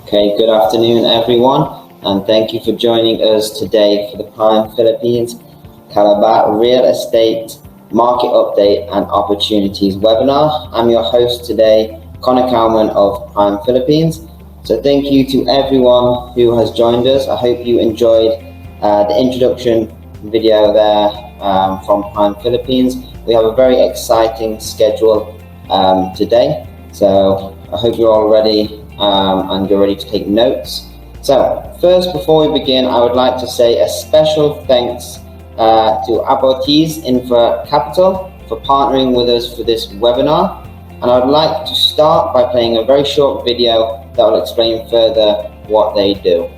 Okay, good afternoon, everyone, and thank you for joining us today for the Prime Philippines CALABA Real Estate Market Update and Opportunities webinar. I'm your host today, Connor Cowman of Prime Philippines. So thank you to everyone who has joined us. I hope you enjoyed the introduction video there from Prime Philippines. We have a very exciting schedule today, so I hope you're all ready and you're ready to take notes. So first, before we begin, I would like to say a special thanks to Aboitiz InfraCapital for partnering with us for this webinar. And I would like to start by playing a very short video that will explain further what they do.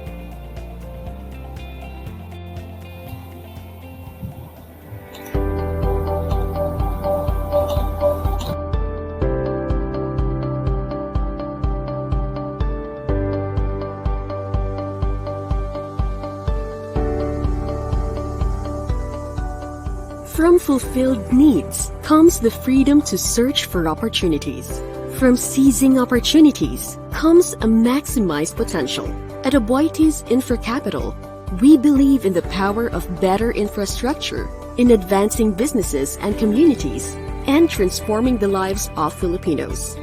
From fulfilled needs comes the freedom to search for opportunities. From seizing opportunities comes a maximized potential. At Aboitiz InfraCapital, we believe in the power of better infrastructure, in advancing businesses and communities, and transforming the lives of Filipinos.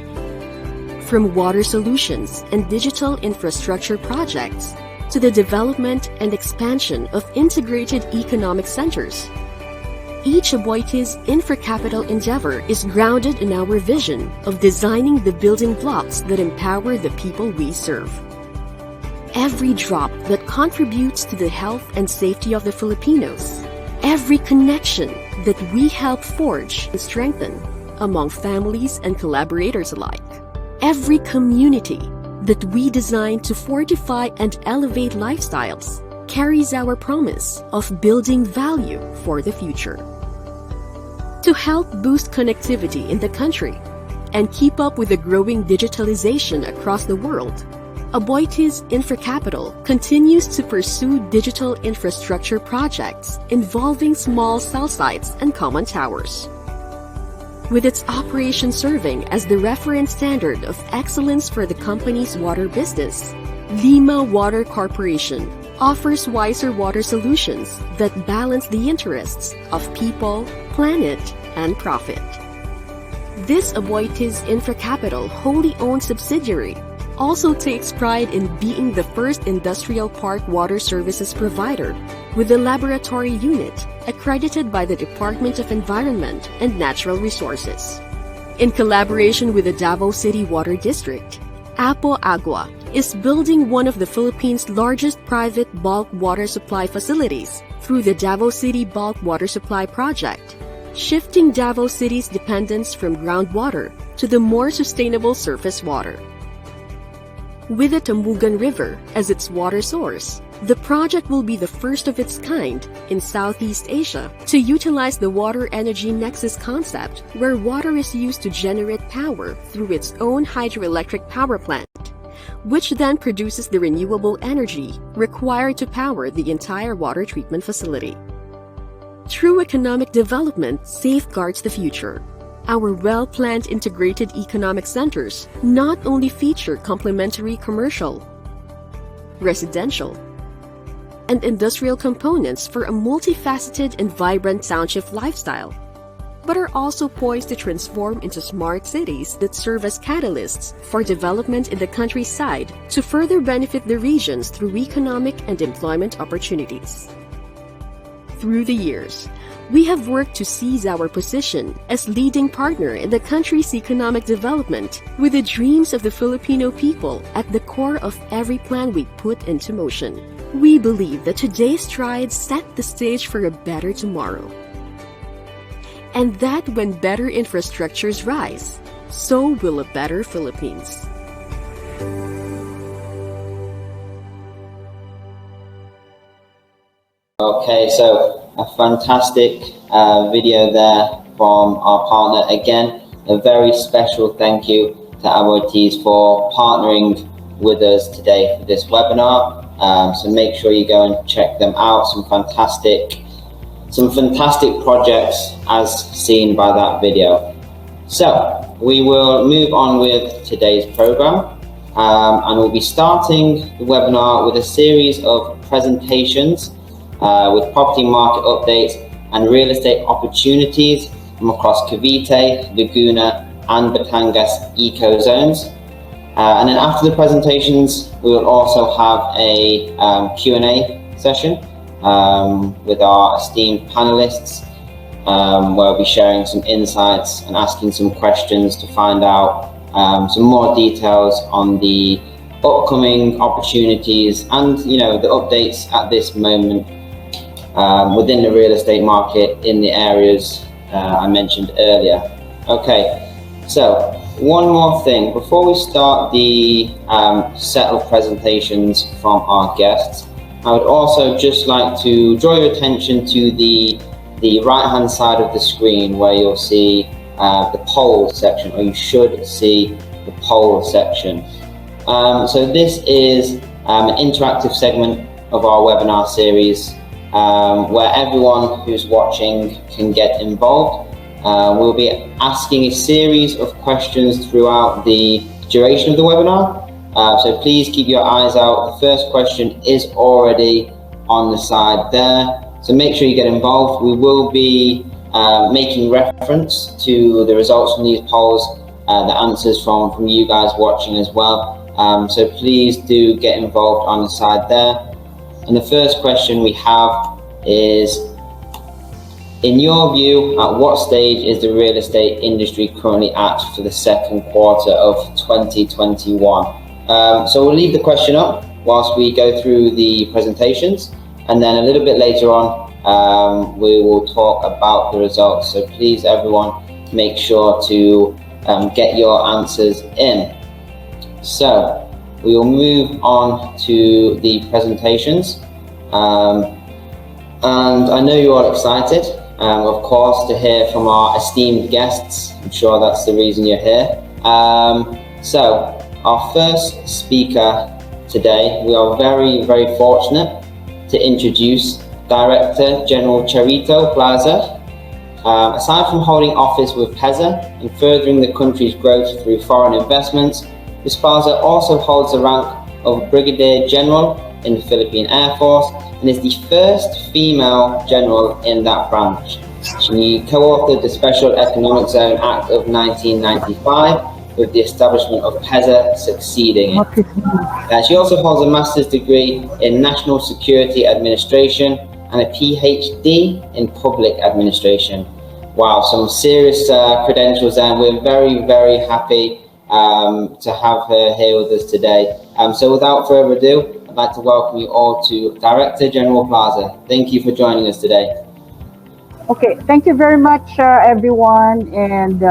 From water solutions and digital infrastructure projects to the development and expansion of integrated economic centers, each Aboitiz InfraCapital endeavor is grounded in our vision of designing the building blocks that empower the people we serve. Every drop that contributes to the health and safety of the Filipinos, every connection that we help forge and strengthen among families and collaborators alike, every community that we design to fortify and elevate lifestyles carries our promise of building value for the future. To help boost connectivity in the country and keep up with the growing digitalization across the world, Aboitiz InfraCapital continues to pursue digital infrastructure projects involving small cell sites and common towers. With its operation serving as the reference standard of excellence for the company's water business, Lima Water Corporation offers wiser water solutions that balance the interests of people, planet, and profit. This Aboitiz InfraCapital wholly owned subsidiary also takes pride in being the first industrial park water services provider with a laboratory unit accredited by the Department of Environment and Natural Resources. In collaboration with the Davao City Water District, Apo Agua is building one of the Philippines' largest private bulk water supply facilities through the Davao City Bulk Water Supply Project, shifting Davao City's dependence from groundwater to the more sustainable surface water. With the Tambugan River as its water source, the project will be the first of its kind in Southeast Asia to utilize the water energy nexus concept, where water is used to generate power through its own hydroelectric power plant, which then produces the renewable energy required to power the entire water treatment facility. True economic development safeguards the future. Our well-planned integrated economic centers not only feature complementary commercial, residential, and industrial components for a multifaceted and vibrant township lifestyle, but are also poised to transform into smart cities that serve as catalysts for development in the countryside to further benefit the regions through economic and employment opportunities. Through the years, we have worked to seize our position as leading partner in the country's economic development, with the dreams of the Filipino people at the core of every plan we put into motion. We believe that today's strides set the stage for a better tomorrow, and that when better infrastructures rise, so will a better Philippines. Okay, so a fantastic video there from our partner. Again, a very special thank you to Aboitiz for partnering with us today for this webinar. So make sure you go and check them out. Some fantastic projects as seen by that video. So we will move on with today's program. and we'll be starting the webinar with a series of presentations with property market updates and real estate opportunities from across Cavite, Laguna and Batangas eco zones. And then after the presentations, we will also have a Q&A session with our esteemed panelists, where we'll be sharing some insights and asking some questions to find out some more details on the upcoming opportunities and, you know, the updates at this moment within the real estate market in the areas I mentioned earlier. Okay, so one more thing before we start the set of presentations from our guests. I would also just like to draw your attention to the right hand side of the screen, where you'll see the poll section, or you should see the poll section. So this is an interactive segment of our webinar series where everyone who's watching can get involved. We'll be asking a series of questions throughout the duration of the webinar. So please keep your eyes out. The first question is already on the side there. So make sure you get involved. We will be making reference to the results from these polls, the answers from you guys watching as well. So please do get involved on the side there. And the first question we have is, in your view, at what stage is the real estate industry currently at for the second quarter of 2021? So we'll leave the question up whilst we go through the presentations, and then a little bit later on we will talk about the results. So please, everyone, make sure to get your answers in. So we will move on to the presentations, and I know you're all excited, of course, to hear from our esteemed guests. I'm sure that's the reason you're here. So our first speaker today, we are very, very fortunate to introduce Director General Charito Plaza. Aside from holding office with PEZA and furthering the country's growth through foreign investments, Ms. Plaza also holds the rank of Brigadier General in the Philippine Air Force and is the first female general in that branch. She co-authored the Special Economic Zone Act of 1995, with the establishment of PEZA succeeding it. She also holds a master's degree in National Security Administration and a PhD in Public Administration. Wow, some serious credentials there, and we're very, very happy to have her here with us today. So without further ado, I'd like to welcome you all to Director General Plaza. Thank you for joining us today. Okay, thank you very much, everyone, and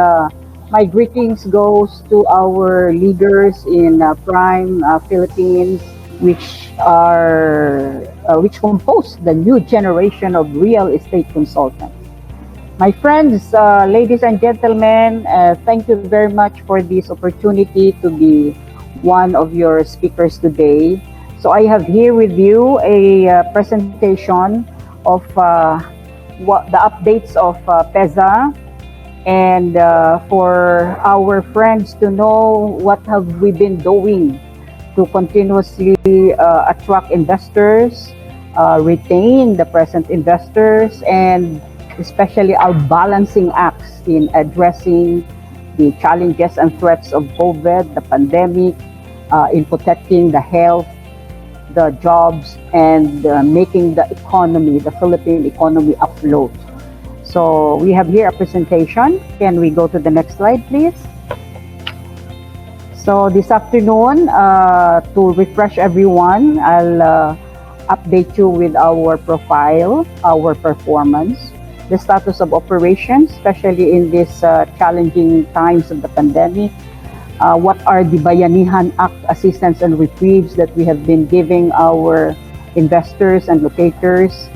my greetings goes to our leaders in Prime Philippines, which compose the new generation of real estate consultants. My friends, ladies and gentlemen, thank you very much for this opportunity to be one of your speakers today. So I have here with you a presentation of what the updates of PEZA, and for our friends to know what have we been doing to continuously attract investors, retain the present investors, and especially our balancing acts in addressing the challenges and threats of COVID, the pandemic, in protecting the health, the jobs, and making the economy, the Philippine economy, afloat. So we have here a presentation. Can we go to the next slide, please? So this afternoon, to refresh everyone, I'll update you with our profile, our performance, the status of operations, especially in these challenging times of the pandemic. What are the Bayanihan Act assistance and reprieves that we have been giving our investors and locators,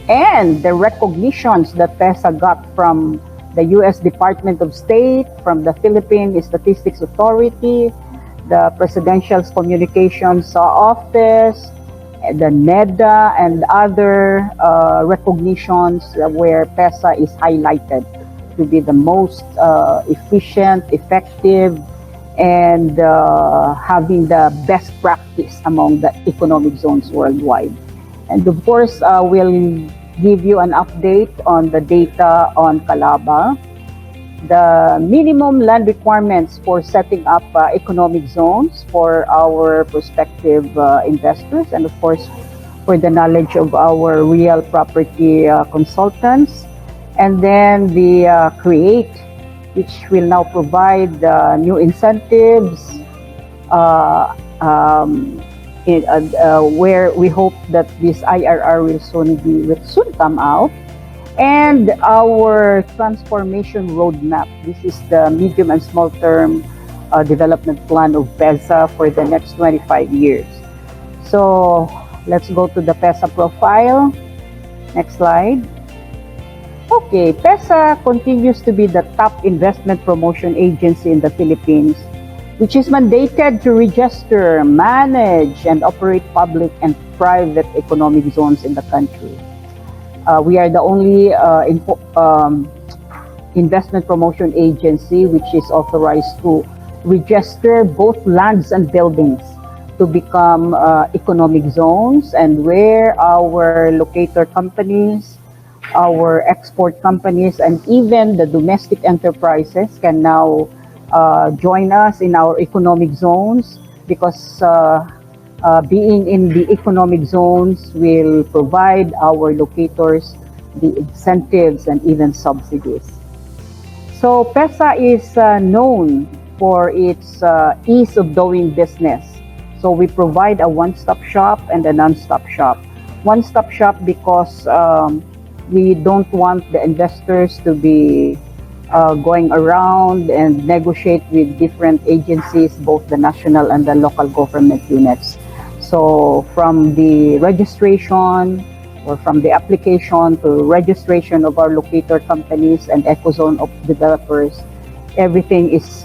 and the recognitions that PEZA got from the U.S. Department of State, from the Philippine Statistics Authority, the Presidential Communications Office, the NEDA, and other recognitions where PEZA is highlighted to be the most efficient, effective, and having the best practice among the economic zones worldwide. And of course, we'll give you an update on the data on CALABA, the minimum land requirements for setting up economic zones for our prospective investors, and of course, for the knowledge of our real property consultants, and then the CREATE, which will now provide new incentives where we hope that this IRR will soon come out, and our transformation roadmap. This is the medium and small term development plan of PEZA for the next 25 years. So let's go to the PEZA profile. Next slide. Okay, PEZA continues to be the top investment promotion agency in the Philippines, which is mandated to register, manage, and operate public and private economic zones in the country. We are the only investment promotion agency which is authorized to register both lands and buildings to become economic zones, and where our locator companies, our export companies, and even the domestic enterprises can now join us in our economic zones, because being in the economic zones will provide our locators the incentives and even subsidies. So PEZA is known for its ease of doing business. So we provide a one-stop shop and a non-stop shop. One-stop shop because we don't want the investors to be going around and negotiate with different agencies, both the national and the local government units. So from the registration or from the application to registration of our locator companies and ecozone of developers, everything is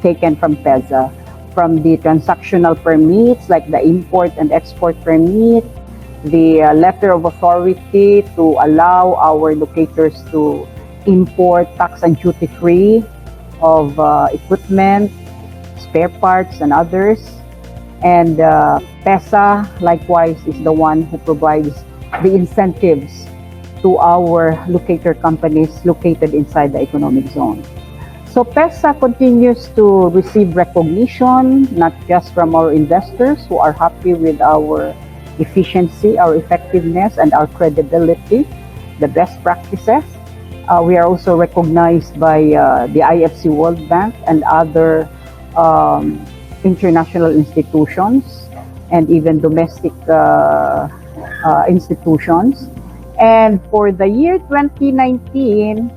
taken from PEZA. From the transactional permits like the import and export permit, the letter of authority to allow our locators to import tax and duty free of equipment, spare parts, and others. And PEZA likewise is the one who provides the incentives to our locator companies located inside the economic zone. So PEZA continues to receive recognition, not just from our investors who are happy with our efficiency, our effectiveness, and our credibility, the best practices. We are also recognized by the IFC World Bank and other international institutions, and even domestic institutions. And for the year 2019,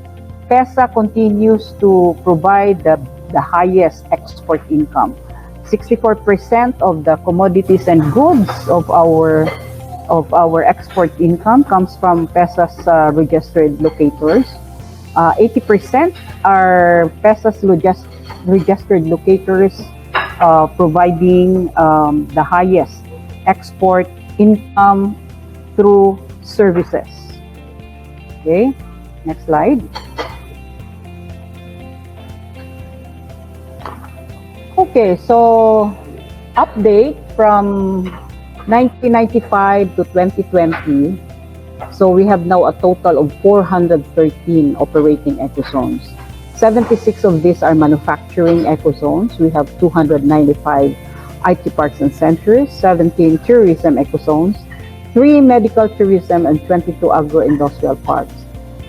PEZA continues to provide the highest export income. 64% of the commodities and goods of our export income comes from PEZA's registered locators. 80% are PEZA's registered locators, providing the highest export income through services. Okay, next slide. Okay, so update from 1995 to 2020. So we have now a total of 413 operating ecozones. 76 of these are manufacturing ecozones. We have 295 IT parks and centers, 17 tourism ecozones, 3 medical tourism, and 22 agro-industrial parks.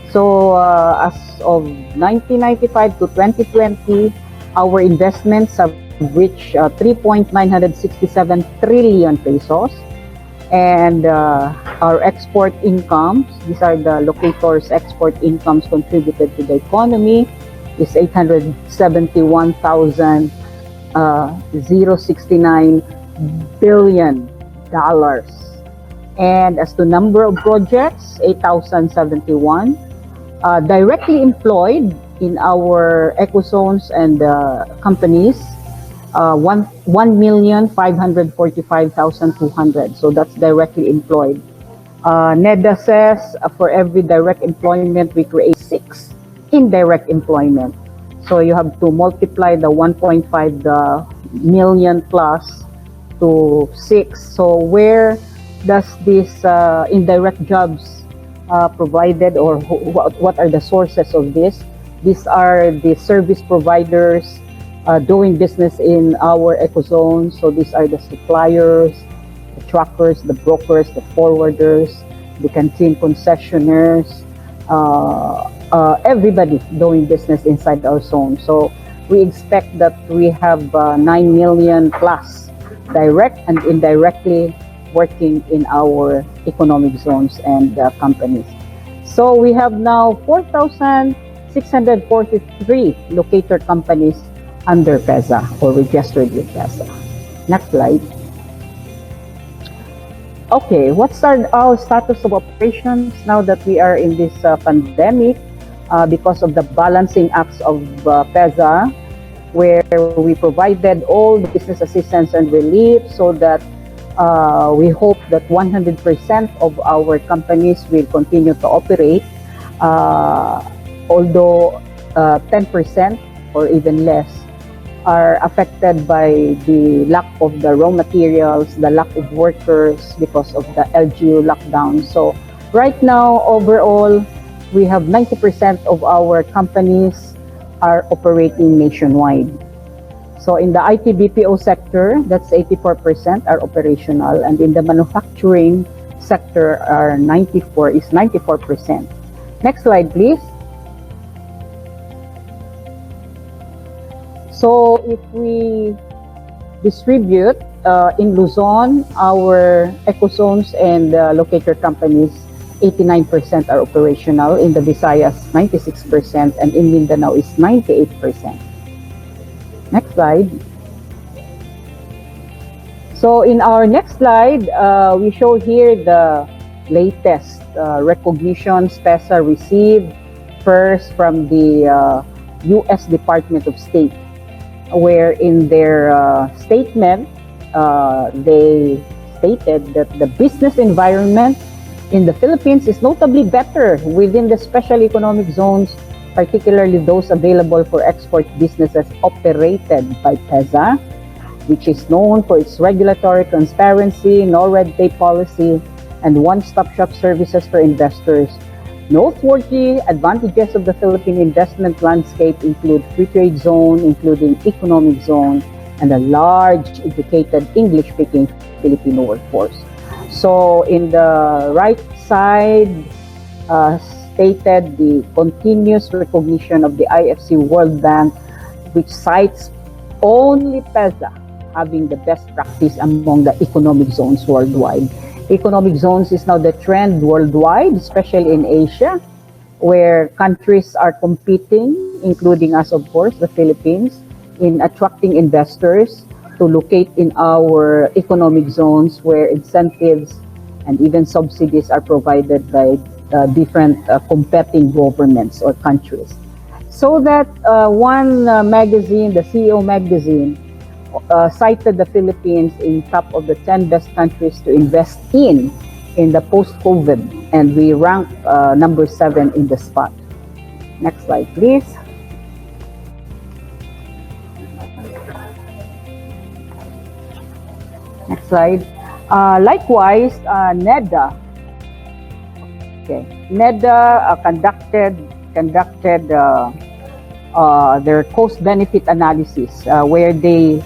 So as of 1995 to 2020, our investments have reached 3.967 trillion pesos. And our export incomes, these are the locators' export incomes contributed to the economy, is 871,069 billion dollars. And as to number of projects, 8,071 directly employed in our ecozones and companies, 1,545,200. So that's directly employed. NEDA says for every direct employment, we create 6 indirect employment. So you have to multiply the 1.5 million plus to 6. So where does this indirect jobs provided, or what are the sources of this? These are the service providers doing business in our ecozone. So these are the suppliers, the truckers, the brokers, the forwarders, the canteen concessionaires, everybody doing business inside our zone. So we expect that we have 9 million plus direct and indirectly working in our economic zones and companies. So we have now 4,643 locator companies under PEZA or registered with PEZA. Next slide. Okay, what's our status of operations now that we are in this pandemic because of the balancing acts of PEZA, where we provided all the business assistance and relief so that we hope that 100% of our companies will continue to operate, although 10% or even less are affected by the lack of the raw materials, the lack of workers because of the LGU lockdown. So right now, overall, we have 90% of our companies are operating nationwide. So in the IT BPO sector, that's 84% are operational, and in the manufacturing sector is 94%. Next slide, please. So if we distribute in Luzon, our ecozones and locator companies, 89% are operational. In the Visayas, 96%, and in Mindanao is 98%. Next slide. So in our next slide, we show here the latest recognitions PEZA received. First from the U.S. Department of State, where in their statement, they stated that the business environment in the Philippines is notably better within the special economic zones, particularly those available for export businesses operated by PEZA, which is known for its regulatory transparency, no red tape policy, and one-stop shop services for investors. Noteworthy advantages of the Philippine investment landscape include free trade zone, including economic zone, and a large educated English-speaking Filipino workforce. So in the right side, stated the continuous recognition of the IFC World Bank, which cites only PEZA having the best practice among the economic zones worldwide. Economic zones is now the trend worldwide, especially in Asia, where countries are competing, including us, of course, the Philippines, in attracting investors to locate in our economic zones where incentives and even subsidies are provided by different competing governments or countries. So that one magazine, the CEO magazine, cited the Philippines in top of the 10 best countries to invest in the post-COVID, and we rank number 7 in the spot. Next slide, please. Next slide. Likewise, NEDA. Okay, NEDA conducted their cost-benefit analysis, where they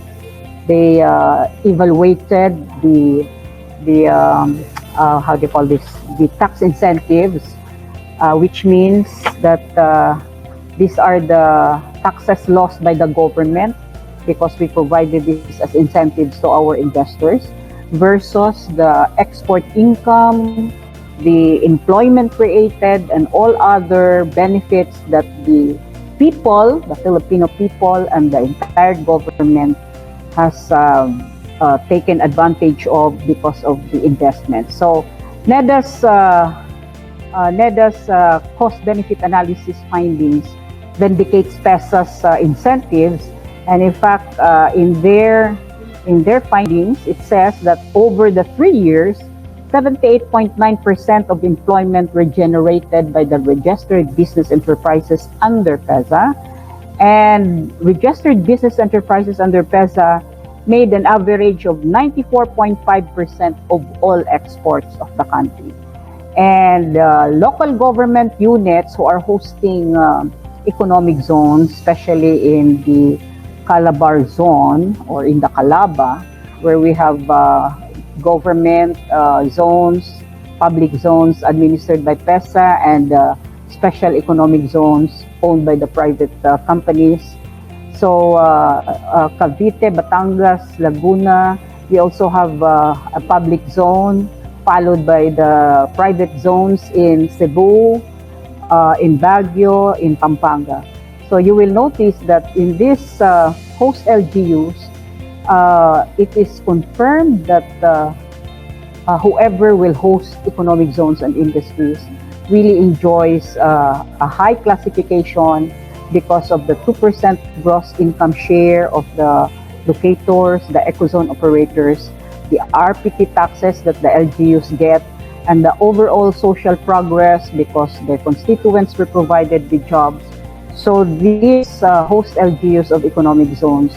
evaluated the how do you call this, the tax incentives, which means that these are the taxes lost by the government because we provided this as incentives to our investors, versus the export income, the employment created, and all other benefits that the people, the Filipino people, and the entire government has taken advantage of because of the investment. So NEDA's cost-benefit analysis findings vindicates PEZA's incentives, and in fact, in their findings, it says that over the 3 years, 78.9% of employment were generated by the registered business enterprises under PEZA, And registered business enterprises under PEZA made an average of 94.5% of all exports of the country. And local government units who are hosting economic zones, especially in the CALABA zone or in the CALABA, where we have government zones, public zones administered by PEZA, and special economic zones owned by the private companies. So Cavite, Batangas, Laguna, we also have a public zone, followed by the private zones in Cebu, in Baguio, in Pampanga. So you will notice that in this host LGUs, it is confirmed that whoever will host economic zones and industries really enjoys a high classification because of the 2% gross income share of the locators, the ecozone operators, the RPT taxes that the LGUs get, and the overall social progress because their constituents were provided with jobs. So these host LGUs of economic zones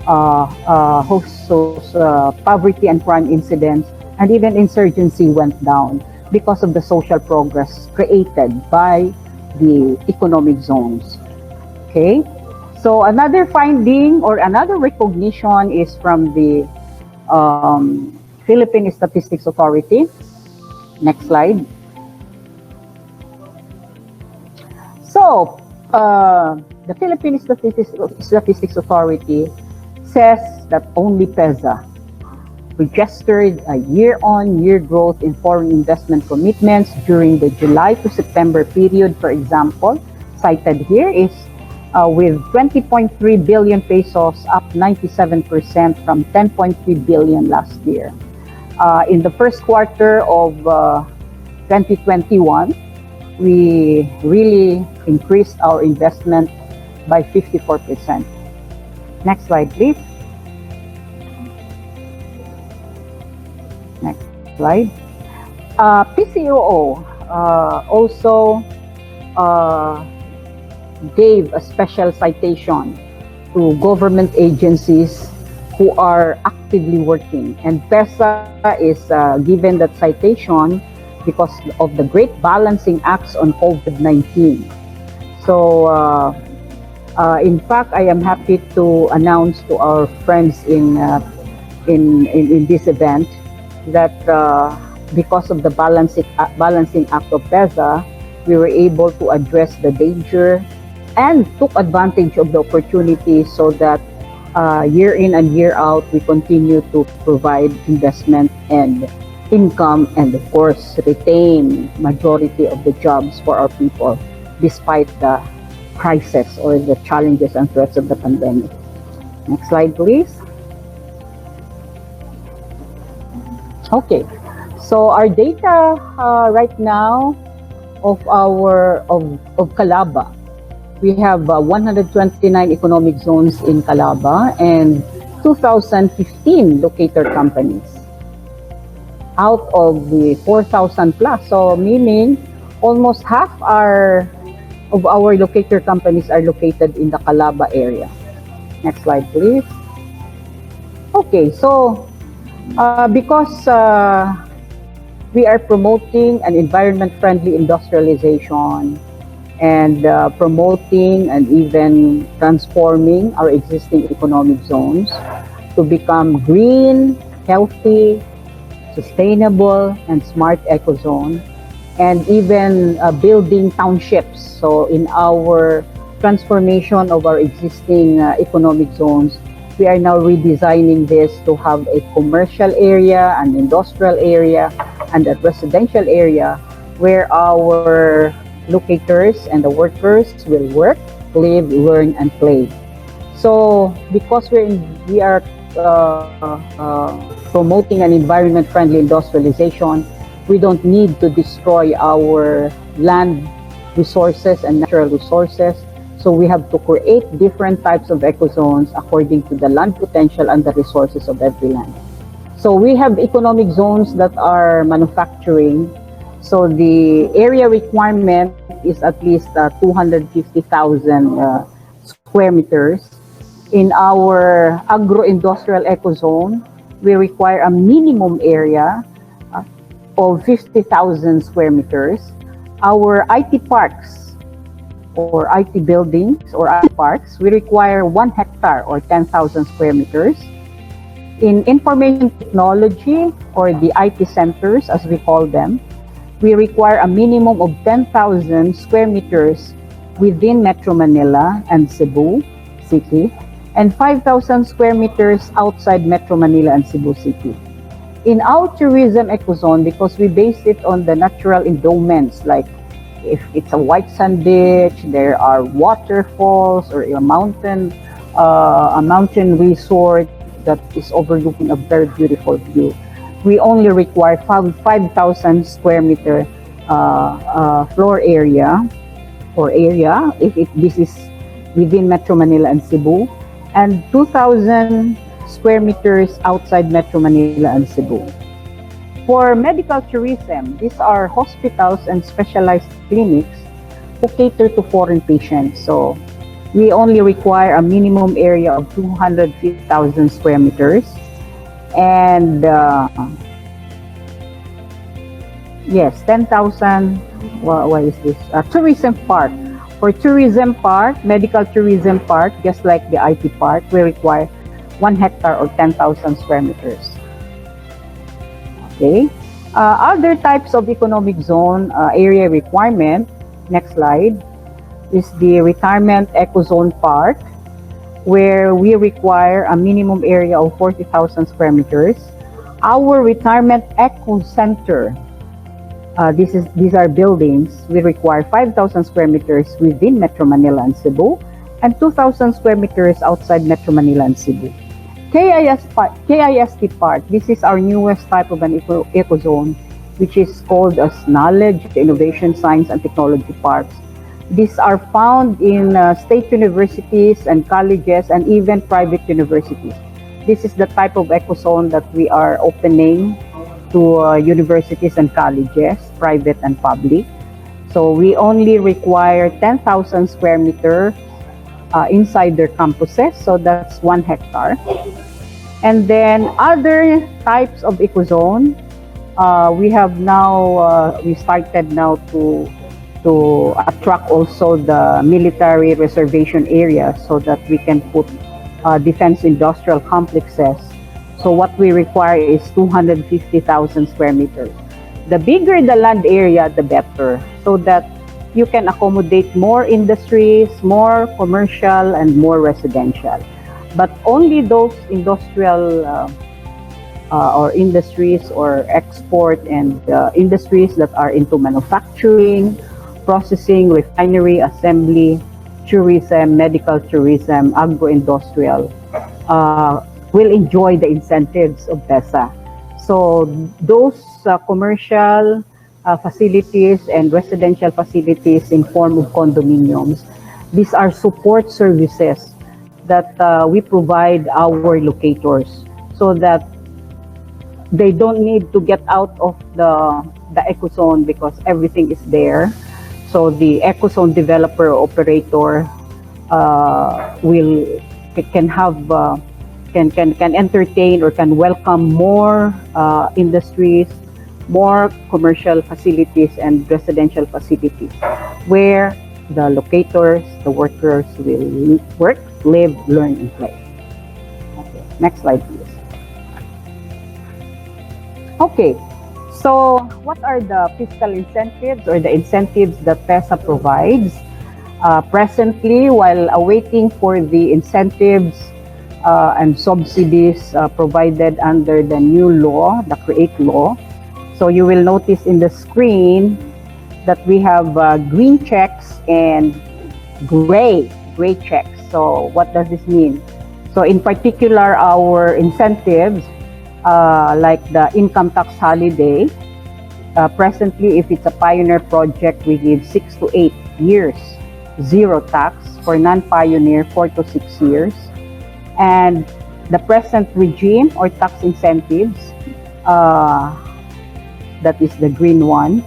host poverty and crime incidents, and even insurgency went down because of the social progress created by the economic zones. Okay, so another finding or another recognition is from the Philippine Statistics Authority. Next slide. So the Philippine Statistics Authority says that only PEZA registered a year-on-year growth in foreign investment commitments during the July to September period. For example, cited here is with 20.3 billion pesos, up 97% from 10.3 billion last year. In the first quarter of 2021, we really increased our investment by 54%. Next slide, please. Next slide. PCOO also gave a special citation to government agencies who are actively working, and PEZA is given that citation because of the great balancing acts on COVID-19. So in fact, I am happy to announce to our friends in this event that because of the balancing act of PEZA, we were able to address the danger and took advantage of the opportunity so that year in and year out, we continue to provide investment and income, and of course, retain majority of the jobs for our people despite the crisis or the challenges and threats of the pandemic. Next slide, please. Okay, so our data right now of CALABA, we have 129 economic zones in CALABA and 2,015 locator companies out of the 4,000 plus. So meaning almost half of our locator companies are located in the CALABA area. Next slide, please. Okay, so because we are promoting an environment-friendly industrialization and promoting and even transforming our existing economic zones to become green, healthy, sustainable, and smart ecozone, and even building townships. So in our transformation of our existing economic zones, we are now redesigning this to have a commercial area, an industrial area, and a residential area where our locators and the workers will work, live, learn, and play. So because we are promoting an environment-friendly industrialization, we don't need to destroy our land resources and natural resources. So we have to create different types of ecozones according to the land potential and the resources of every land. So we have economic zones that are manufacturing. So the area requirement is at least 250,000 square meters. In our agro-industrial ecozone, we require a minimum area of 50,000 square meters. Our IT parks or IT buildings or IT parks, we require 1 hectare or 10,000 square meters. In information technology or the IT centers, as we call them, we require a minimum of 10,000 square meters within Metro Manila and Cebu City, and 5,000 square meters outside Metro Manila and Cebu City. In our tourism ecozone, because we base it on the natural endowments, like if it's a white sand beach, there are waterfalls, or a mountain resort that is overlooking a very beautiful view. We only require 5,000 square meter floor area if this is within Metro Manila and Cebu, and 2,000 square meters outside Metro Manila and Cebu. For medical tourism, these are hospitals and specialized clinics who cater to foreign patients. So we only require a minimum area of 250,000 square meters. And yes, 10,000, what is this? Tourism park. For tourism park, medical tourism park, just like the IT park, we require 1 hectare or 10,000 square meters. Okay. Other types of economic zone area requirement, next slide, is the retirement ecozone park, where we require a minimum area of 40,000 square meters. Our retirement eco center, these are buildings. We require 5,000 square meters within Metro Manila and Cebu, and 2,000 square meters outside Metro Manila and Cebu. KIST Park, this is our newest type of an ecozone, which is called as Knowledge, Innovation, Science, and Technology Parks. These are found in state universities and colleges and even private universities. This is the type of ecozone that we are opening to universities and colleges, private and public. So we only require 10,000 square meter inside their campuses, so that's 1 hectare. And then other types of ecozone, we have now, we started now to attract also the military reservation areas so that we can put defense industrial complexes. So what we require is 250,000 square meters. The bigger the land area, the better, so that you can accommodate more industries, more commercial, and more residential. But only those industrial or industries or export and industries that are into manufacturing, processing, refinery, assembly, tourism, medical tourism, agro-industrial will enjoy the incentives of PEZA. So those commercial facilities and residential facilities in form of condominiums, these are support services that we provide our locators so that they don't need to get out of the ecozone because everything is there. So the ecozone developer or operator can entertain or can welcome more industries, more commercial facilities and residential facilities where the locators, the workers will work, live, learn, and play. Okay, next slide, please. Okay, so what are the fiscal incentives or the incentives that PEZA provides? Presently, while awaiting for the incentives and subsidies provided under the new law, the CREATE law, so you will notice in the screen that we have green checks and gray checks. So what does this mean? So in particular, our incentives, like the income tax holiday, presently, if it's a pioneer project, we give 6 to 8 years, zero tax. For non-pioneer, 4 to 6 years. And the present regime or tax incentives, that is the green one.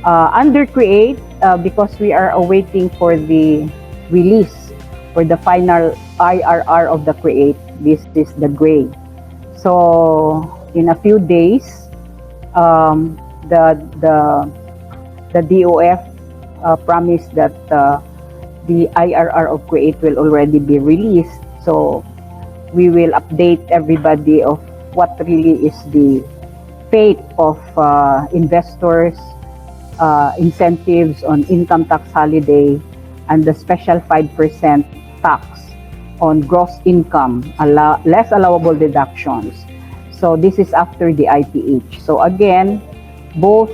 Under CREATE, because we are awaiting for the release or the final IRR of the create. This is the gray. So in a few days, the DOF promised that the IRR of create will already be released. So we will update everybody of what really is the fate of investors, incentives on income tax holiday, and the special 5% tax on gross income, less allowable deductions. So this is after the ITH. So again, both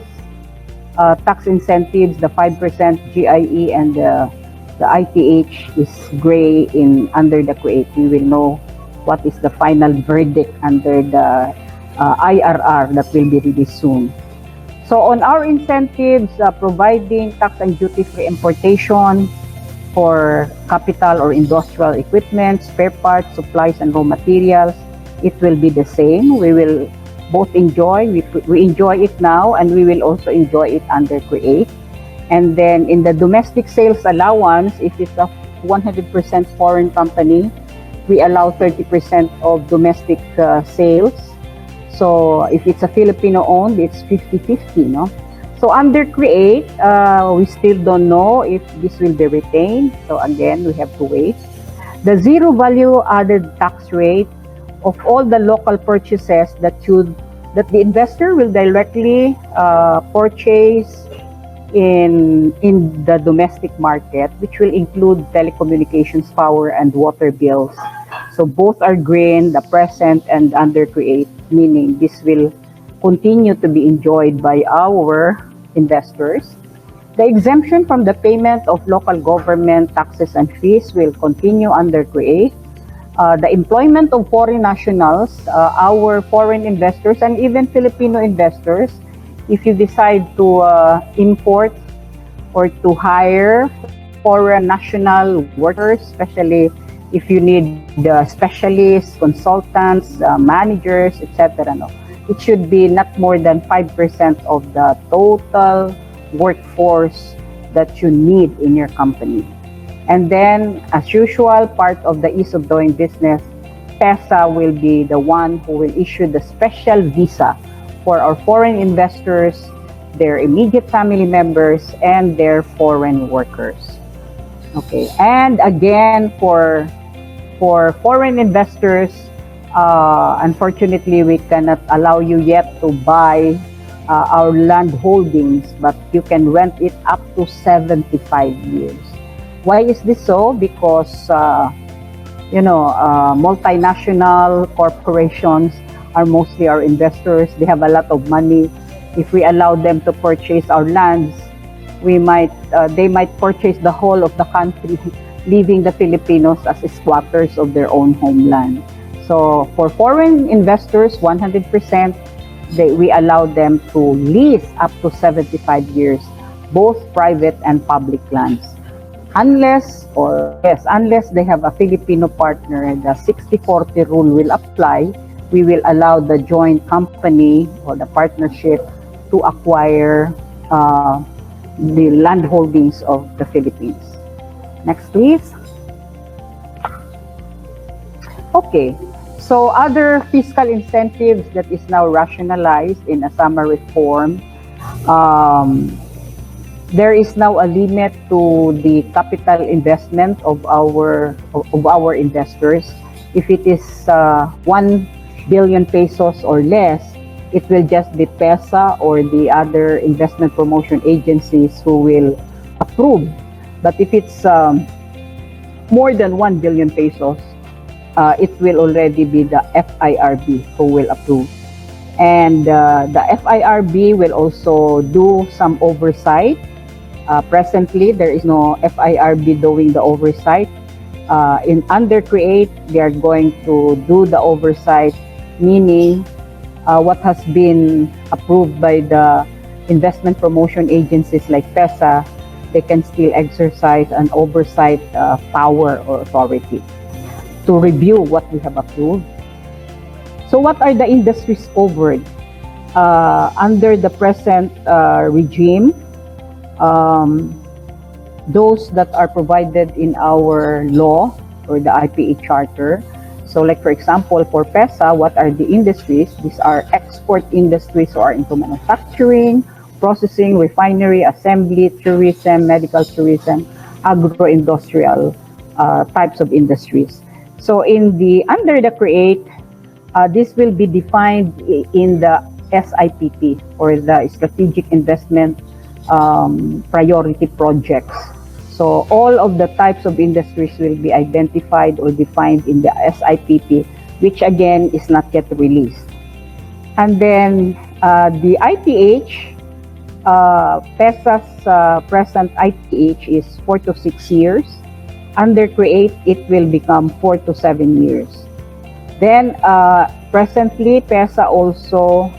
tax incentives, the 5% GIE and the ITH is gray under the create. We will know what is the final verdict under the IRR that will be released soon. So on our incentives, providing tax and duty-free importation for capital or industrial equipment, spare parts, supplies, and raw materials, it will be the same. We will both enjoy, we enjoy it now, and we will also enjoy it under create. And then in the domestic sales allowance, if it's a 100% foreign company, we allow 30% of domestic sales. So if it's a Filipino owned, it's 50-50, no? So under create, we still don't know if this will be retained. So again, we have to wait. The zero value added tax rate of all the local purchases that the investor will directly purchase in the domestic market, which will include telecommunications, power, and water bills. So both are green, the present and under create, meaning this will continue to be enjoyed by our investors. The exemption from the payment of local government taxes and fees will continue under create. The employment of foreign nationals, our foreign investors, and even Filipino investors, if you decide to import or to hire foreign national workers, especially if you need specialists, consultants, managers, etc. No? It should be not more than 5% of the total workforce that you need in your company. And then, as usual, part of the ease of doing business, PEZA will be the one who will issue the special visa for our foreign investors, their immediate family members, and their foreign workers. Okay, and again, for foreign investors, unfortunately, we cannot allow you yet to buy our land holdings, but you can rent it up to 75 years. Why is this so? Because, multinational corporations are mostly our investors. They have a lot of money. If we allow them to purchase our lands, they might purchase the whole of the country, leaving the Filipinos as squatters of their own homeland. So for foreign investors, 100%, we allow them to lease up to 75 years, both private and public lands. Unless they have a Filipino partner, the 60-40 rule will apply. We will allow the joint company or the partnership to acquire the land holdings of the Philippines. Next, please. Okay, so other fiscal incentives that is now rationalized in a summary form. There is now a limit to the capital investment of our investors. If it is 1 billion pesos or less, it will just be PEZA or the other investment promotion agencies who will approve. But if it's more than 1 billion pesos, it will already be the FIRB who will approve. And the FIRB will also do some oversight. Presently, there is no FIRB doing the oversight. Under create, they are going to do the oversight, meaning what has been approved by the investment promotion agencies like PEZA, they can still exercise an oversight power or authority to review what we have approved. So what are the industries covered? Under the present regime, those that are provided in our law, or the IPA Charter. So like for example, for PEZA, what are the industries? These are export industries or into manufacturing, processing, refinery, assembly, tourism, medical tourism, agro-industrial types of industries. So in the under the CREATE, this will be defined in the SIPP or the Strategic Investment Priority Projects. So all of the types of industries will be identified or defined in the SIPP, which again is not yet released. And then the IPH, PEZA's present IPH is 4 to 6 years. Under CREATE, it will become 4 to 7 years. Then presently, PEZA also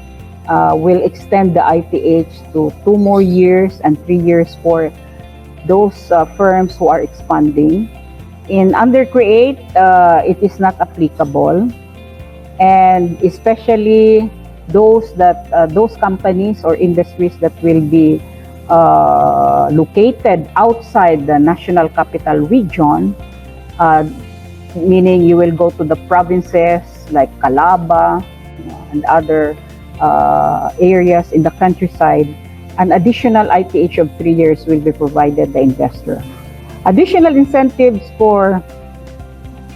will extend the IPH to 2 more years and 3 years for those firms who are expanding. In under CREATE, it is not applicable, and especially those companies or industries that will be located outside the national capital region, meaning you will go to the provinces like CALABA and other areas in the countryside. An additional IPH of 3 years will be provided the investor. Additional incentives for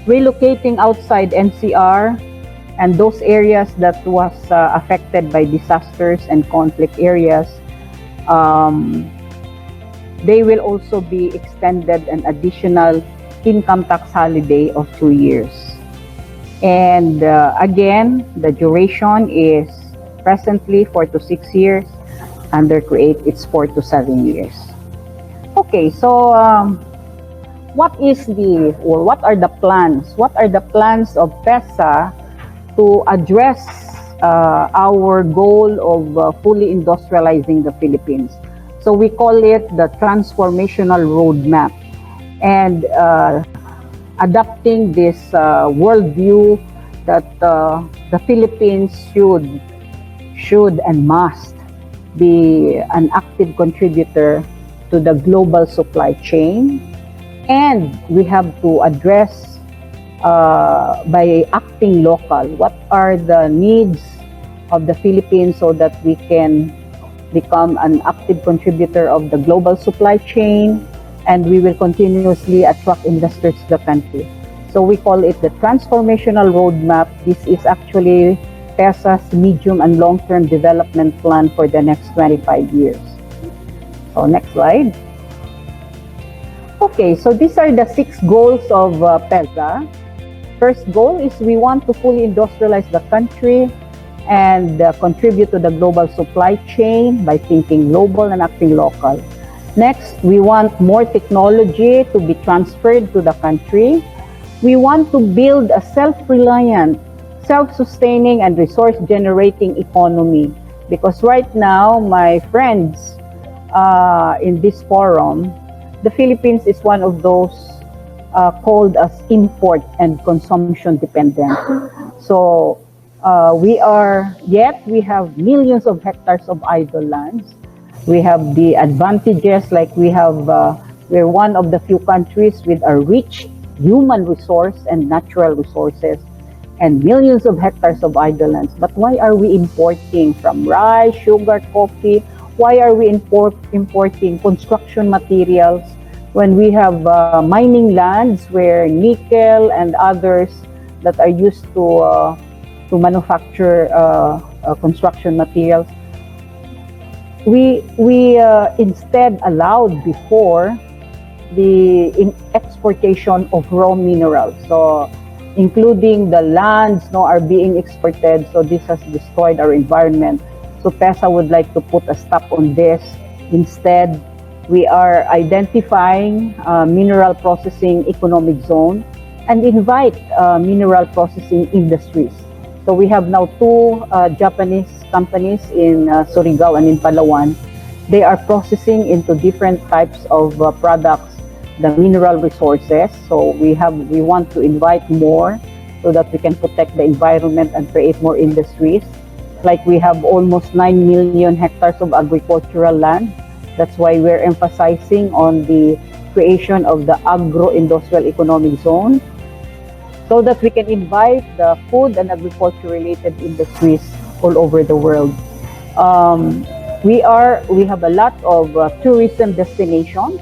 relocating outside NCR and those areas that was affected by disasters and conflict areas, they will also be extended an additional income tax holiday of 2 years. And again, the duration is presently 4 to 6 years. Under CREATE, it's 4 to 7 years. Okay, so what are the plans? What are the plans of PEZA to address our goal of fully industrializing the Philippines? So we call it the transformational roadmap, and adopting this worldview that the Philippines should and must be an active contributor to the global supply chain, and we have to address by acting local what are the needs of the Philippines so that we can become an active contributor of the global supply chain, and we will continuously attract investors to the country. So we call it the transformational roadmap. This is actually PEZA's medium and long-term development plan for the next 25 years. So next slide. Okay, so these are the 6 goals of PEZA. First goal is we want to fully industrialize the country and contribute to the global supply chain by thinking global and acting local. Next, we want more technology to be transferred to the country. We want to build a self-reliant, self-sustaining and resource-generating economy, because right now, my friends in this forum, the Philippines is one of those called as import and consumption dependent. So we have millions of hectares of idle lands. We have the advantages, like we're one of the few countries with a rich human resource and natural resources, and millions of hectares of idle lands. But why are we importing from rice, sugar, coffee? Why are we importing construction materials when we have mining lands where nickel and others that are used to manufacture construction materials? We instead allowed before the exportation of raw minerals. So including the lands are being exported, so this has destroyed our environment. So PEZA would like to put a stop on this. Instead, we are identifying mineral processing economic zone and invite mineral processing industries. So we have now 2 Japanese companies in Surigao and in Palawan. They are processing into different types of products the mineral resources. So we want to invite more so that we can protect the environment and create more industries. Like we have almost 9 million hectares of agricultural land. That's why we're emphasizing on the creation of the agro-industrial economic zone. so that we can invite the food and agriculture related industries all over the world. We have a lot of tourism destinations,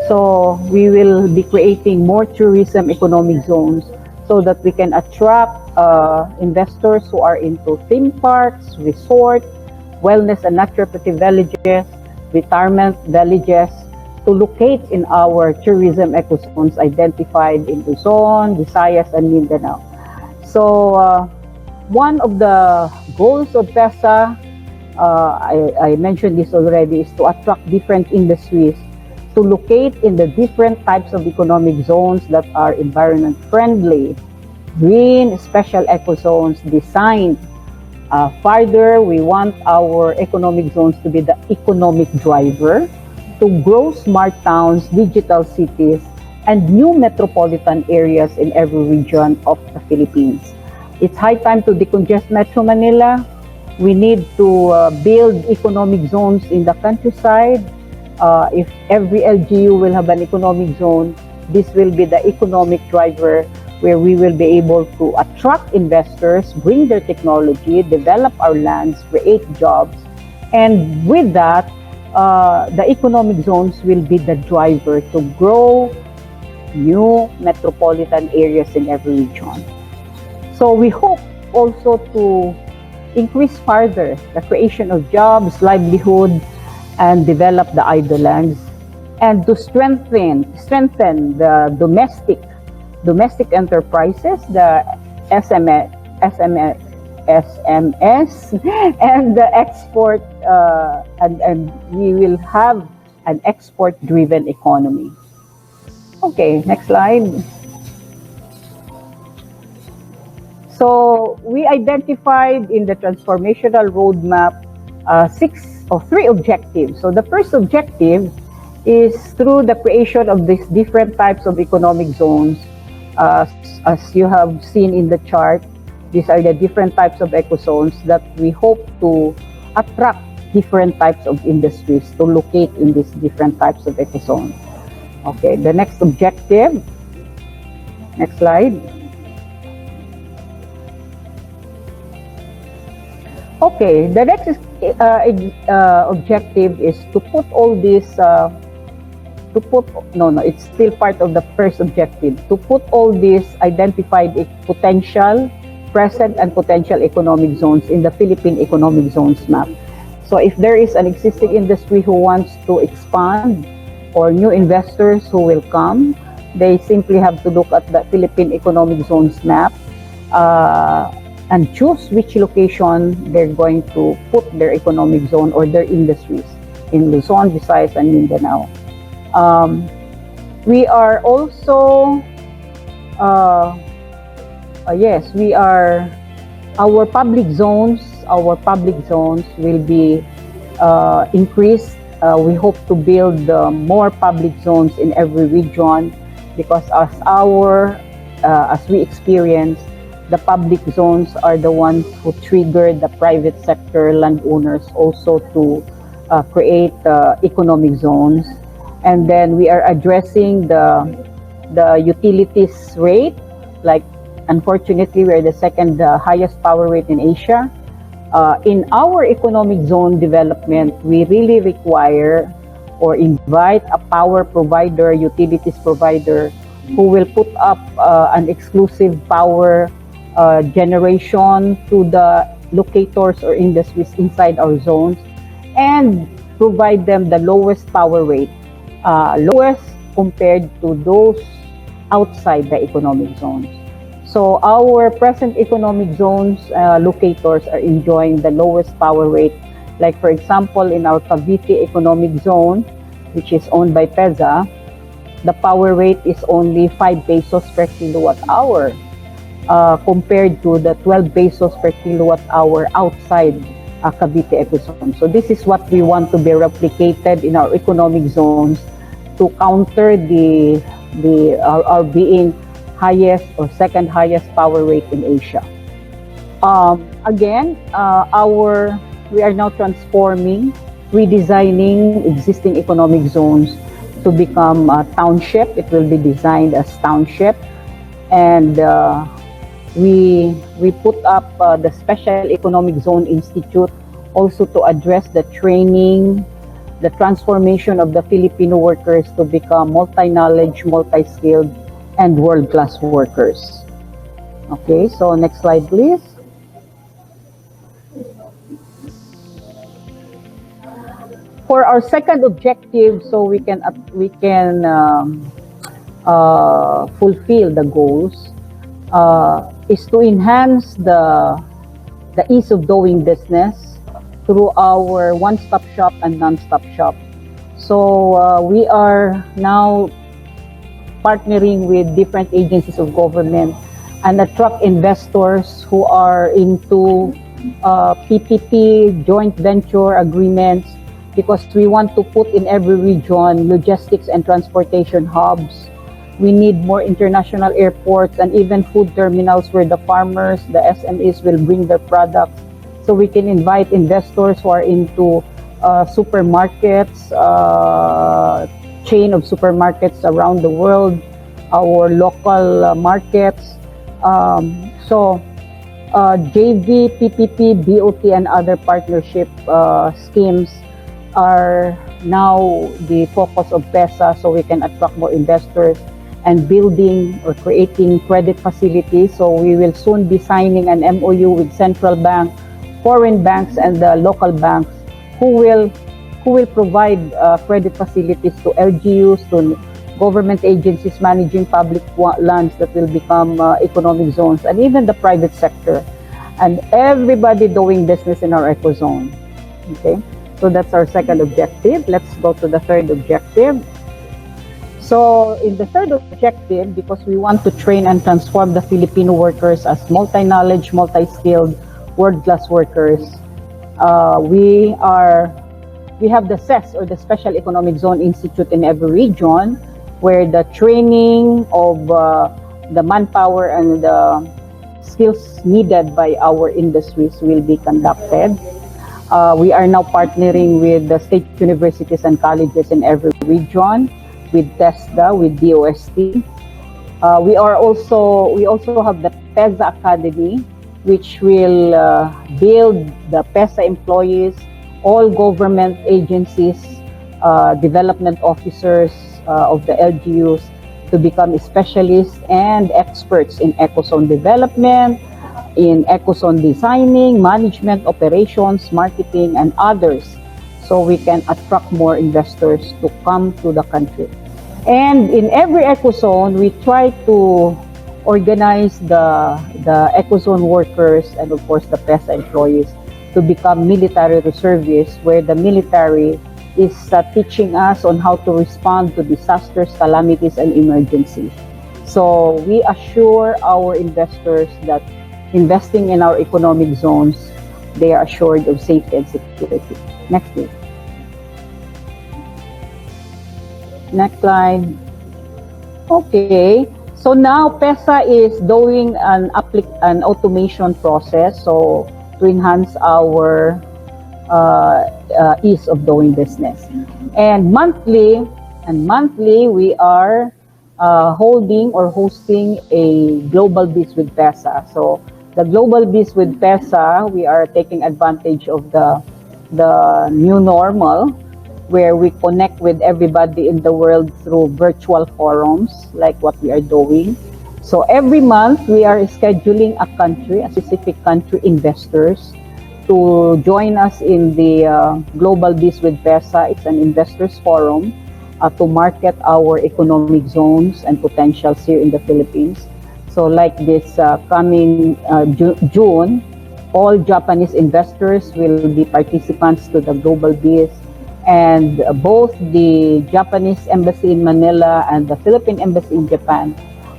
so we will be creating more tourism economic zones so that we can attract investors who are into theme parks, resort, wellness and naturopathy villages, retirement villages, to locate in our tourism ecozones identified in Luzon, Visayas, and Mindanao. So one of the goals of PEZA, I mentioned this already, is to attract different industries to locate in the different types of economic zones that are environment friendly, green, special ecozones designed. Further, we want our economic zones to be the economic driver to grow smart towns, digital cities, and new metropolitan areas in every region of the Philippines. It's high time to decongest Metro Manila. We need to build economic zones in the countryside. If every LGU will have an economic zone, this will be the economic driver where we will be able to attract investors, bring their technology, develop our lands, create jobs, and with that, the economic zones will be the driver to grow new metropolitan areas in every region. So we hope also to increase further the creation of jobs, livelihood, and develop the idle lands, and to strengthen the domestic enterprises, the SMS, and the export, and we will have an export-driven economy. Okay, next slide. So we identified in the transformational roadmap three objectives. So the first objective is through the creation of these different types of economic zones. As you have seen in the chart, these are the different types of ecozones that we hope to attract different types of industries to locate in these different types of ecozones. Okay, the next objective. Next slide. Okay, the next objective is to put all this, it's still part of the first objective, to put all these identified potential, present and potential economic zones in the Philippine economic zones map. So if there is an existing industry who wants to expand or new investors who will come, they simply have to look at the Philippine economic zones map and choose which location they're going to put their economic zone or their industries in Luzon, Visayas, and Mindanao. We are also, our public zones will be increased. We hope to build more public zones in every region because as we experience, the public zones are the ones who trigger the private sector landowners also to create economic zones. And then we are addressing the utilities rate. Like, unfortunately, we are the second highest power rate in Asia. In our economic zone development, we really require or invite a power provider, utilities provider, who will put up an exclusive power generation to the locators or industries inside our zones and provide them the lowest power rate, lowest compared to those outside the economic zones. So our present economic zones locators are enjoying the lowest power rate. Like for example, in our Cavite economic zone, which is owned by PEZA, the power rate is only 5 pesos per kilowatt hour compared to the 12 pesos per kilowatt hour outside Cavite ecozone. So this is what we want to be replicated in our economic zones to counter our being highest or second highest power rate in Asia. Again, we are now transforming, redesigning existing economic zones to become a township. It will be designed as township. And we put up the Special Economic Zone Institute also to address the training, the transformation of the Filipino workers to become multi-knowledge, multi-skilled, and world-class workers. Okay, so next slide, please. For our second objective, so we can fulfill the goals, is to enhance the ease of doing business through our one-stop shop and non-stop shop. So we are now partnering with different agencies of government and attract investors who are into PPP, joint venture agreements, because we want to put in every region logistics and transportation hubs. We need more international airports and even food terminals where the farmers, the SMEs will bring their products. So we can invite investors who are into supermarkets, chain of supermarkets around the world, our local markets. JV, PPP, BOT, and other partnership schemes are now the focus of PEZA, so we can attract more investors and building or creating credit facilities. So we will soon be signing an MOU with central bank, foreign banks, and the local banks who will provide credit facilities to LGUs, to government agencies managing public lands that will become economic zones, and even the private sector, and everybody doing business in our ecozone. Okay, so that's our second objective. Let's go to the third objective. So in the third objective, because we want to train and transform the Filipino workers as multi-knowledge, multi-skilled, world-class workers, we have the CES, or the Special Economic Zone Institute, in every region, where the training of the manpower and the skills needed by our industries will be conducted. We are now partnering with the state universities and colleges in every region, with TESDA, with DOST. We also have the PEZA Academy, which will build the PEZA employees, all government agencies, development officers of the LGUs, to become specialists and experts in ecozone development, in ecozone designing, management, operations, marketing, and others, so we can attract more investors to come to the country. And in every ecozone, we try to organize the ecozone workers and, of course, the PEZA employees to become military reservists, where the military is teaching us on how to respond to disasters, calamities, and emergencies. So we assure our investors that investing in our economic zones, they are assured of safety and security. Next, please. Next slide. Okay, so now PEZA is doing an automation process, so to enhance our ease of doing business. And monthly we are hosting a Global Biz with PEZA. So the Global Biz with PEZA, we are taking advantage of the new normal, where we connect with everybody in the world through virtual forums like what we are doing. So every month we are scheduling a specific country investors to join us in the Global Biz with PEZA. It's an investors forum to market our economic zones and potentials here in the Philippines. So like this coming June, all Japanese investors will be participants to the Global Biz. And both the Japanese Embassy in Manila and the Philippine Embassy in Japan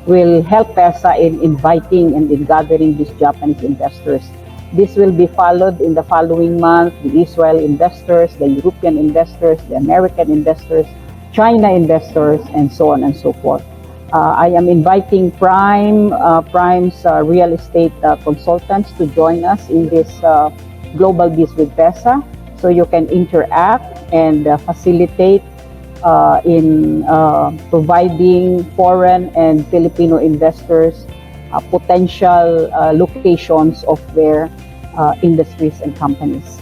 will help PEZA in inviting and in gathering these Japanese investors. This will be followed in the following month, the Israel investors, the European investors, the American investors, China investors, and so on and so forth. I am inviting Prime's real estate consultants to join us in this Global Biz with PEZA, so you can interact and facilitate in providing foreign and Filipino investors potential locations of their industries and companies,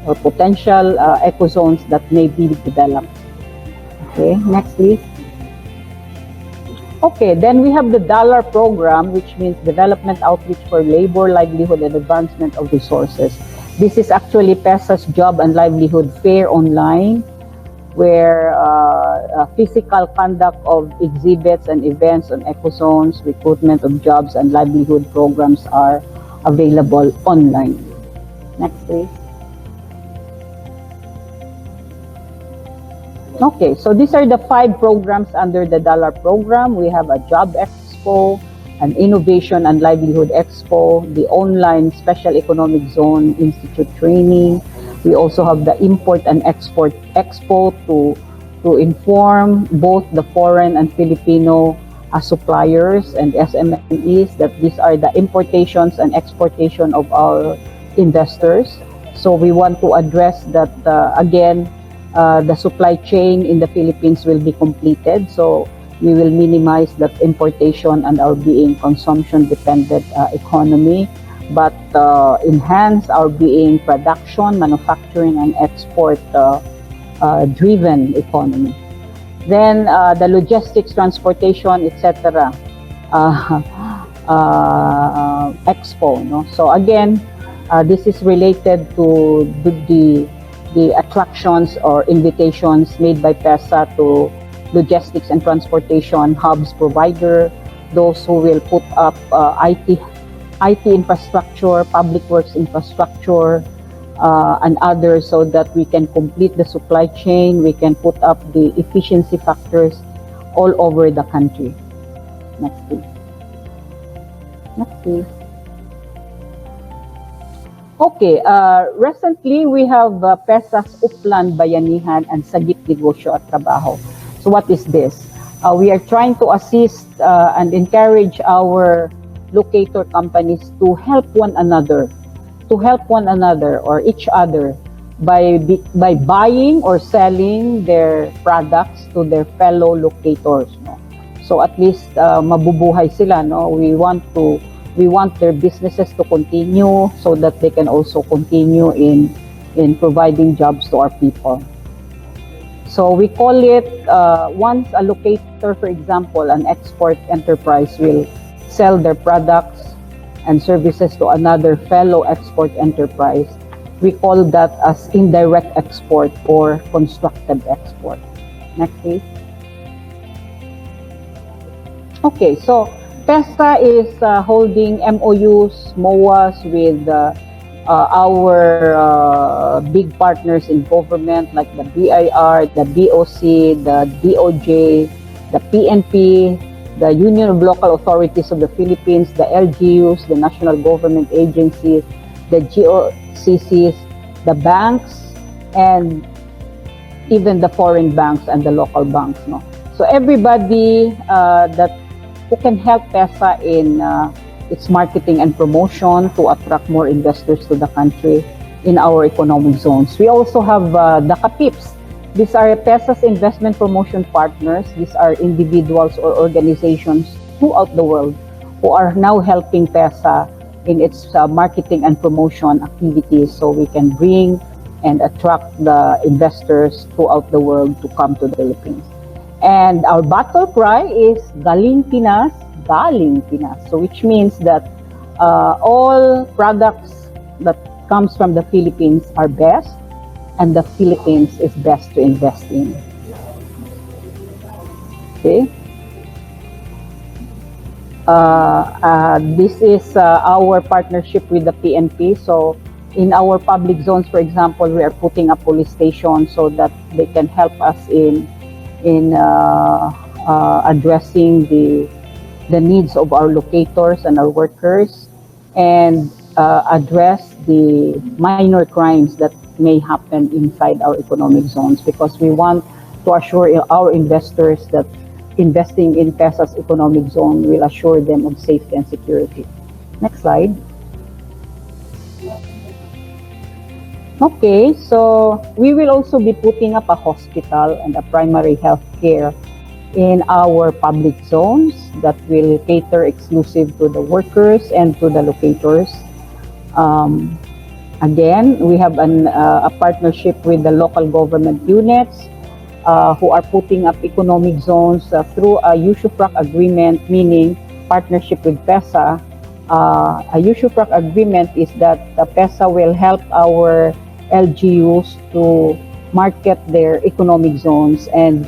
or potential ecozones that may be developed. Okay, next please. Okay, then we have the dollar program, which means development outreach for labor, livelihood, and advancement of resources. This is actually PEZA's job and livelihood fair online, where physical conduct of exhibits and events on ecozones, recruitment of jobs and livelihood programs are available online. Next please. Okay, so these are the 5 programs under the dollar program. We have a job expo, an innovation and livelihood expo, the online special economic zone institute training. We also have the import and export expo to inform both the foreign and Filipino suppliers and SMEs that these are the importations and exportation of our investors. So we want to address that again. The supply chain in the Philippines will be completed, so we will minimize that importation and our being consumption-dependent economy, but enhance our being production, manufacturing, and export-driven economy. Then the logistics, transportation, etc. Expo. No? So again, this is related to the attractions or invitations made by PEZA to logistics and transportation hubs provider, those who will put up IT infrastructure, public works infrastructure, and others, so that we can complete the supply chain, we can put up the efficiency factors all over the country. Next please. Next please. Okay, recently we have PEZA's Uplan Bayanihan and Sagip Negosyo at Trabaho. So what is this? We are trying to assist and encourage our locator companies to help one another, or each other by buying or selling their products to their fellow locators. No? So at least mabubuhay sila. No? We want their businesses to continue so that they can also continue in providing jobs to our people. So we call it, once a locator, for example, an export enterprise will sell their products and services to another fellow export enterprise, we call that as indirect export or constructed export. Next please. Okay, so PEZA is holding MOUs, MOAs with our big partners in government like the BIR, the BOC, the DOJ, the PNP, the Union of Local Authorities of the Philippines, the LGUs, the national government agencies, the GOCCs, the banks, and even the foreign banks and the local banks. No? So everybody who can help PEZA in its marketing and promotion to attract more investors to the country in our economic zones. We also have the CAPIPs. These are PEZA's investment promotion partners. These are individuals or organizations throughout the world who are now helping PEZA in its marketing and promotion activities, so we can bring and attract the investors throughout the world to come to the Philippines. And our battle cry is Galing Pinas, Galing Pinas. So which means that all products that comes from the Philippines are best, and the Philippines is best to invest in. Okay. This is our partnership with the PNP. So in our public zones, for example, we are putting up police stations so that they can help us in addressing the needs of our locators and our workers, and address the minor crimes that may happen inside our economic zones, because we want to assure our investors that investing in PEZA's economic zone will assure them of safety and security. Next slide. Okay, so we will also be putting up a hospital and a primary health care in our public zones that will cater exclusive to the workers and to the locators. Again, we have a partnership with the local government units who are putting up economic zones through a usufruct agreement, meaning partnership with PEZA. A usufruct agreement is that the PEZA will help our LGUs to market their economic zones, and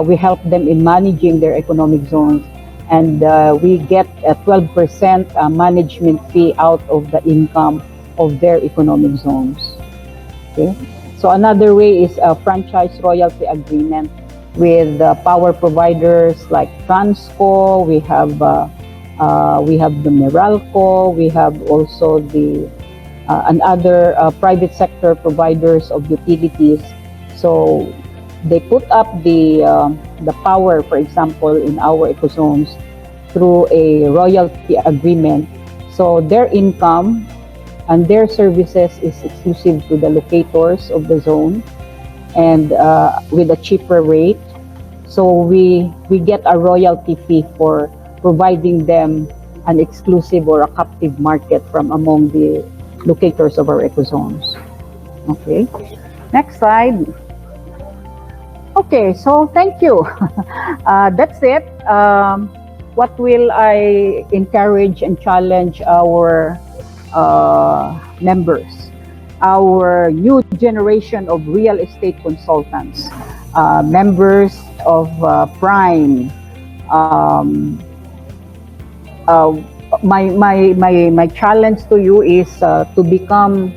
we help them in managing their economic zones, and we get a 12% management fee out of the income of their economic zones. Okay, so another way is a franchise royalty agreement with power providers like Transco. We have the Meralco. We have also the and other private sector providers of utilities. So they put up the power, for example, in our eco zones through a royalty agreement. So their income and their services is exclusive to the locators of the zone, and with a cheaper rate. So we get a royalty fee for providing them an exclusive or a captive market from among the locators of our eco zones. Okay, next slide. Okay, so thank you. That's it. What will I encourage and challenge our members? Our new generation of real estate consultants, members of Prime. My challenge to you is to become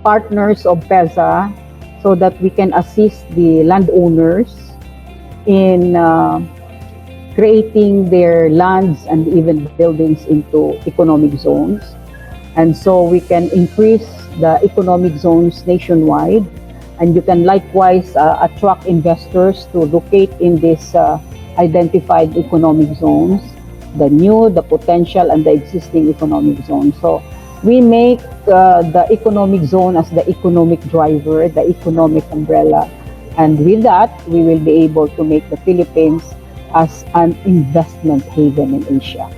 partners of PEZA, so that we can assist the landowners in creating their lands and even buildings into economic zones, and so we can increase the economic zones nationwide, and you can likewise attract investors to locate in these identified economic zones, the new, the potential, and the existing economic zone. So we make the economic zone as the economic driver, the economic umbrella, and with that, we will be able to make the Philippines as an investment haven in Asia.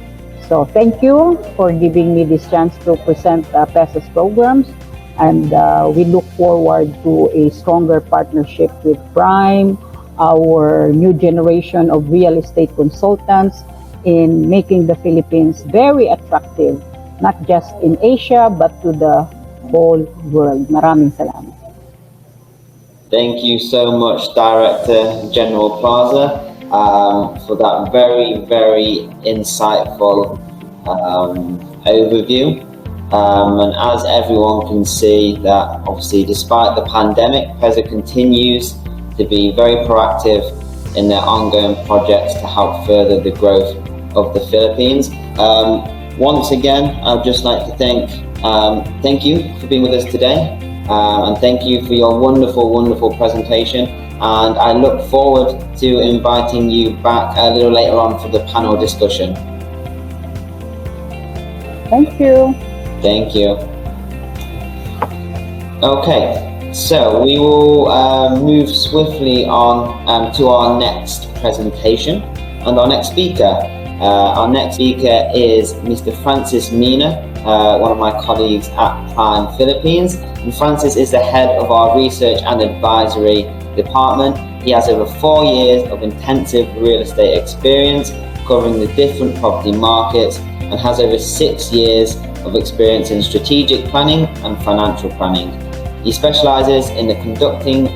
So thank you for giving me this chance to present PEZA's programs, and we look forward to a stronger partnership with Prime, our new generation of real estate consultants, in making the Philippines very attractive, not just in Asia, but to the whole world. Maraming salamat. Thank you so much, Director General Plaza, for that very, very insightful overview. And as everyone can see, that obviously despite the pandemic, PEZA continues to be very proactive in their ongoing projects to help further the growth of the Philippines. Once again, I'd just like to thank you for being with us today, and thank you for your wonderful, wonderful presentation. And I look forward to inviting you back a little later on for the panel discussion. Thank you. Thank you. Okay, so we will move swiftly on to our next presentation and our next speaker. Our next speaker is Mr. Francis Mina, one of my colleagues at Prime Philippines. And Francis is the head of our research and advisory department. He has over 4 years of intensive real estate experience covering the different property markets, and has over 6 years of experience in strategic planning and financial planning. He specializes in conducting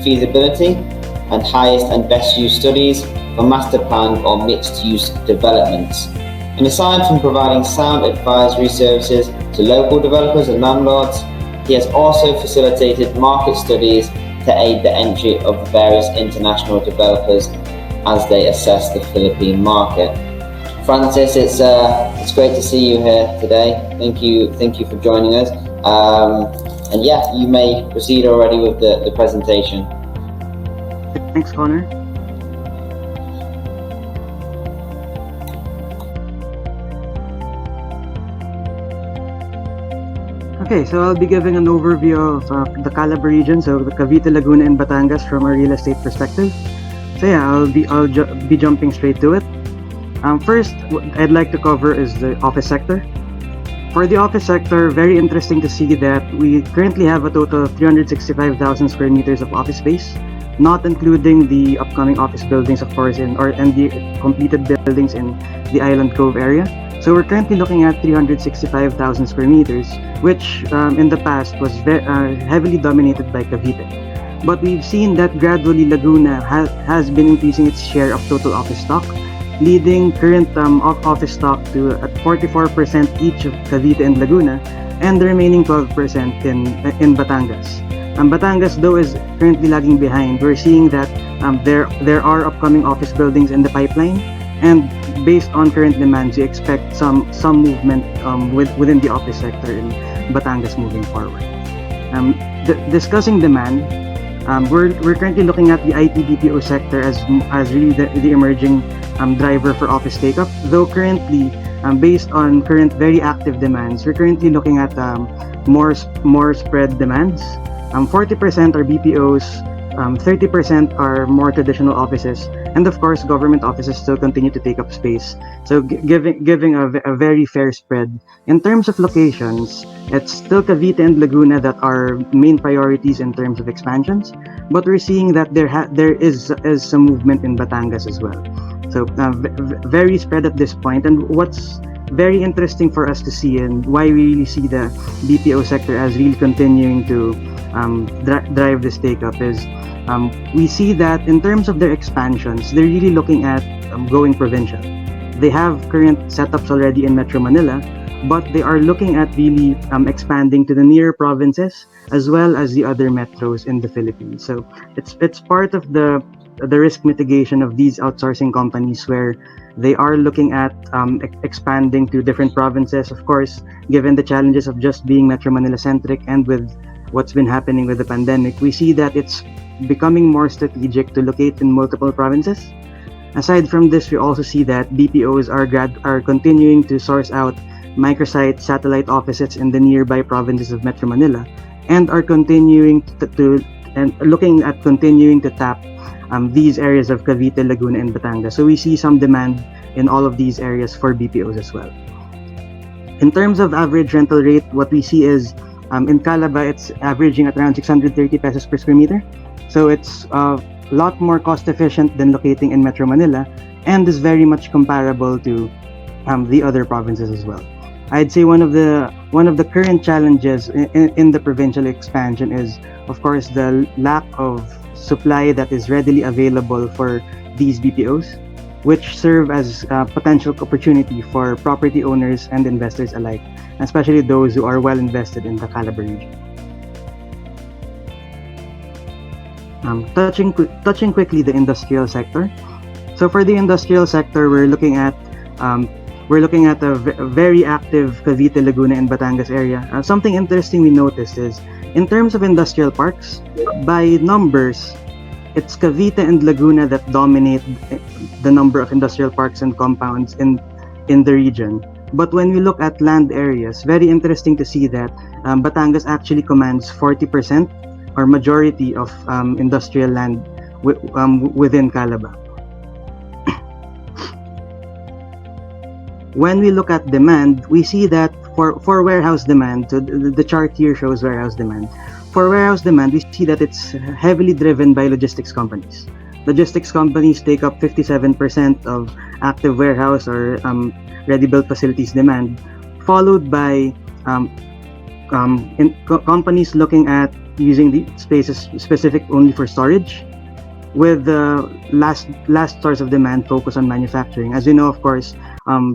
feasibility and highest and best use studies for master planned or mixed use developments. And aside from providing sound advisory services to local developers and landlords, he has also facilitated market studies to aid the entry of various international developers as they assess the Philippine market. Francis, it's great to see you here today. Thank you for joining us. And yeah, you may proceed already with the presentation. Thanks, Connor. Okay, so I'll be giving an overview of the CALABA region, so the Cavite, Laguna, and Batangas from a real estate perspective. So yeah, I'll be jumping straight to it. First, what I'd like to cover is the office sector. For the office sector, very interesting to see that we currently have a total of 365,000 square meters of office space, not including the upcoming office buildings, of course, and the completed buildings in the Island Cove area. So we're currently looking at 365,000 square meters, which in the past was heavily dominated by Cavite. But we've seen that gradually Laguna has been increasing its share of total office stock, leading current office stock to at 44% each of Cavite and Laguna, and the remaining 12% in Batangas. Batangas, though, is currently lagging behind. We're seeing that there are upcoming office buildings in the pipeline, and based on current demands, we expect some movement within the office sector in Batangas moving forward. Discussing demand, we're currently looking at the IT BPO sector as really the emerging driver for office take-up. Though currently, based on current very active demands, we're currently looking at more spread demands. 40% are BPOs, 30% are more traditional offices, and of course, government offices still continue to take up space. So giving a very fair spread. In terms of locations, it's still Cavite and Laguna that are main priorities in terms of expansions, but we're seeing that there is some movement in Batangas as well. So very spread at this point. And what's very interesting for us to see, and why we really see the BPO sector as really continuing to drive this take-up, is we see that in terms of their expansions, they're really looking at going provincial. They have current setups already in Metro Manila, but they are looking at really expanding to the near provinces as well as the other metros in the Philippines. So it's part of the risk mitigation of these outsourcing companies, where they are looking at expanding to different provinces. Of course, given the challenges of just being Metro Manila centric, and with what's been happening with the pandemic, we see that it's becoming more strategic to locate in multiple provinces. Aside from this, we also see that BPOs are continuing to source out microsite satellite offices in the nearby provinces of Metro Manila, and are continuing looking at continuing to tap these areas of Cavite, Laguna, and Batangas. So we see some demand in all of these areas for BPOs as well. In terms of average rental rate, what we see is in CALABA, it's averaging at around 630 pesos per square meter. So it's a lot more cost efficient than locating in Metro Manila, and is very much comparable to the other provinces as well. I'd say one of the current challenges in the provincial expansion is, of course, the lack of supply that is readily available for these BPOs, which serve as a potential opportunity for property owners and investors alike, especially those who are well invested in the CALABA region. Touching quickly the industrial sector. So for the industrial sector, we're looking at a very active Cavite, Laguna, and Batangas area. Something interesting we noticed is, in terms of industrial parks, by numbers, it's Cavite and Laguna that dominate the number of industrial parks and compounds in the region. But when we look at land areas, very interesting to see that Batangas actually commands 40% or majority of industrial land within CALABA. When we look at demand, we see that for warehouse demand, so the chart here shows warehouse demand. For warehouse demand, we see that it's heavily driven by logistics companies. Logistics companies take up 57% of active warehouse or ready-built facilities demand, followed by companies looking at using the spaces specific only for storage, with the last source of demand focus on manufacturing. As you know, of course,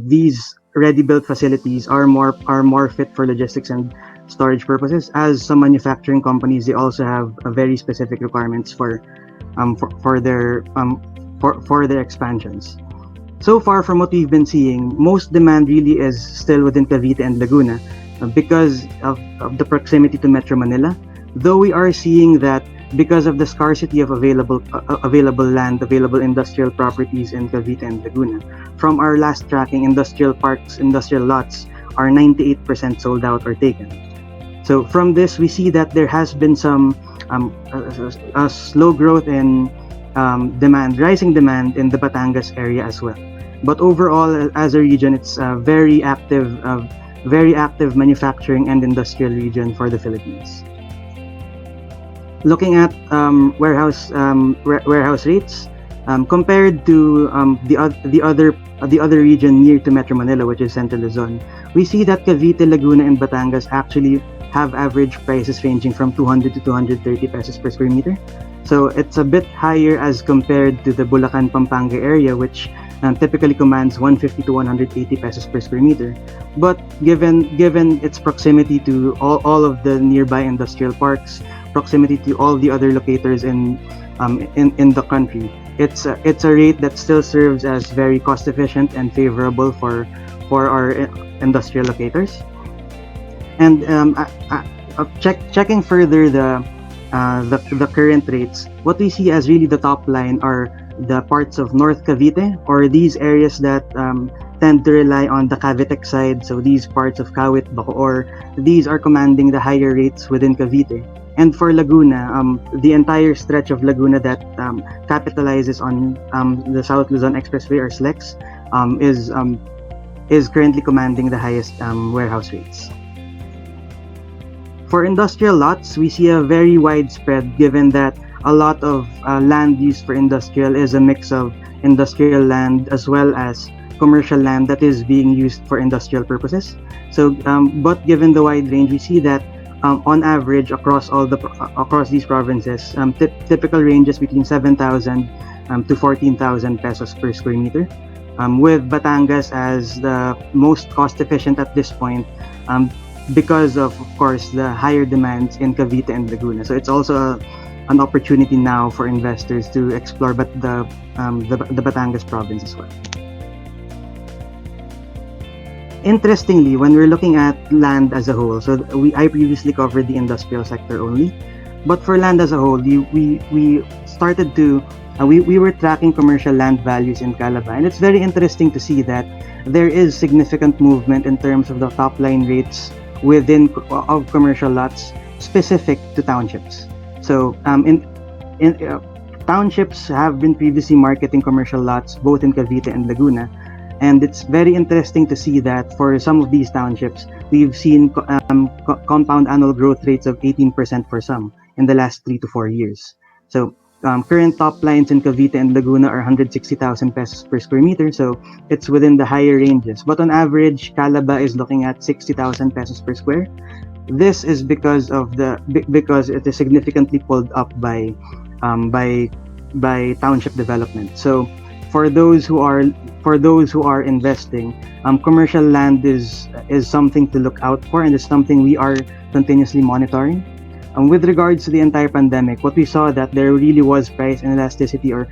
these ready-built facilities are more fit for logistics and storage purposes. As some manufacturing companies, they also have a very specific requirements for their expansions. So far, from what we've been seeing, most demand really is still within Cavite and Laguna because of the proximity to Metro Manila. Though we are seeing that because of the scarcity of available land, available industrial properties in Cavite and Laguna. From our last tracking, industrial parks, industrial lots are 98% sold out or taken. So from this, we see that there has been some a slow growth in demand, rising demand in the Batangas area as well. But overall, as a region, it's a very active manufacturing and industrial region for the Philippines. Looking at warehouse rates, compared to the other region near to Metro Manila, which is Central Luzon, we see that Cavite, Laguna, and Batangas actually have average prices ranging from 200 to 230 pesos per square meter. So it's a bit higher as compared to the Bulacan, Pampanga area, which typically commands 150 to 180 pesos per square meter. But given its proximity to all of the nearby industrial parks, proximity to all the other locators in the country, it's a rate that still serves as very cost efficient and favorable for our industrial locators. And checking further the current rates, what we see as really the top line are the parts of North Cavite, or these areas that tend to rely on the Cavite side. So these parts of Kawit, Bacoor, these are commanding the higher rates within Cavite. And for Laguna, the entire stretch of Laguna that capitalizes on the South Luzon Expressway, or SLEX, is currently commanding the highest warehouse rates. For industrial lots, we see a very widespread, given that a lot of land used for industrial is a mix of industrial land as well as commercial land that is being used for industrial purposes. So, but given the wide range, we see that on average across these provinces, typical ranges between 7,000 to 14,000 pesos per square meter, with Batangas as the most cost efficient at this point, because of course the higher demands in Cavite and Laguna. So it's also an opportunity now for investors to explore the Batangas province as well. Interestingly, when we're looking at land as a whole, so I previously covered the industrial sector only, but for land as a whole, we started to we were tracking commercial land values in CALABA, and it's very interesting to see that there is significant movement in terms of the top line rates within of commercial lots specific to townships. So townships have been previously marketing commercial lots both in Cavite and Laguna, and it's very interesting to see that for some of these townships, we've seen compound annual growth rates of 18% for some in the last 3 to 4 years. So current top lines in Cavite and Laguna are 160,000 pesos per square meter, so it's within the higher ranges. But on average, CALABA is looking at 60,000 pesos per square. This is because it is significantly pulled up by township development. So for those who are investing, commercial land is something to look out for, and is something we are continuously monitoring. With regards to the entire pandemic, what we saw that there really was price inelasticity, or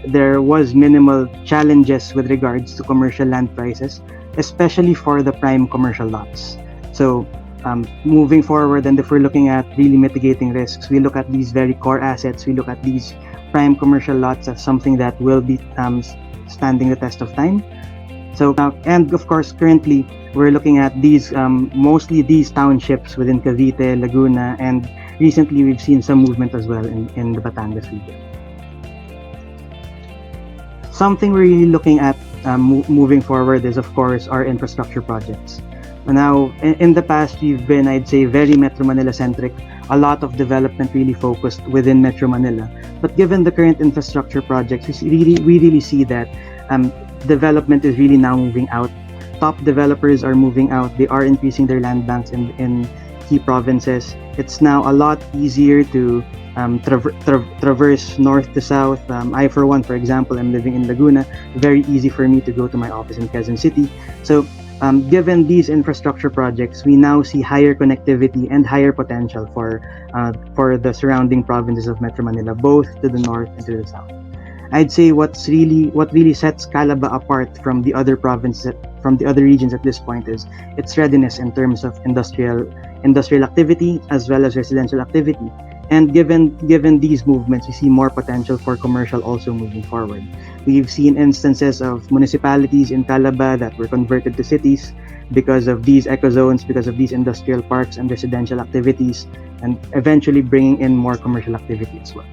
there was minimal challenges with regards to commercial land prices, especially for the prime commercial lots. So moving forward, and if we're looking at really mitigating risks, we look at these very core assets, we look at these prime commercial lots as something that will be standing the test of time. So, and of course, currently we're looking at these mostly these townships within Cavite, Laguna, and recently we've seen some movement as well in the Batangas region. Something we're really looking at moving forward is, of course, our infrastructure projects. Now, in the past, we've been, I'd say, very Metro Manila centric. A lot of development really focused within Metro Manila. But given the current infrastructure projects, we really see that development is really now moving out. Top developers are moving out. They are increasing their land banks in key provinces. It's now a lot easier to traverse north to south. I, for one, for example, am living in Laguna. Very easy for me to go to my office in Quezon City. So given these infrastructure projects, we now see higher connectivity and higher potential for the surrounding provinces of Metro Manila, both to the north and to the south. I'd say what really sets CALABA apart from the other provinces, from the other regions at this point, is its readiness in terms of industrial activity as well as residential activity. And given these movements, we see more potential for commercial also moving forward. We've seen instances of municipalities in CALABA that were converted to cities because of these eco zones, because of these industrial parks and residential activities, and eventually bringing in more commercial activity as well.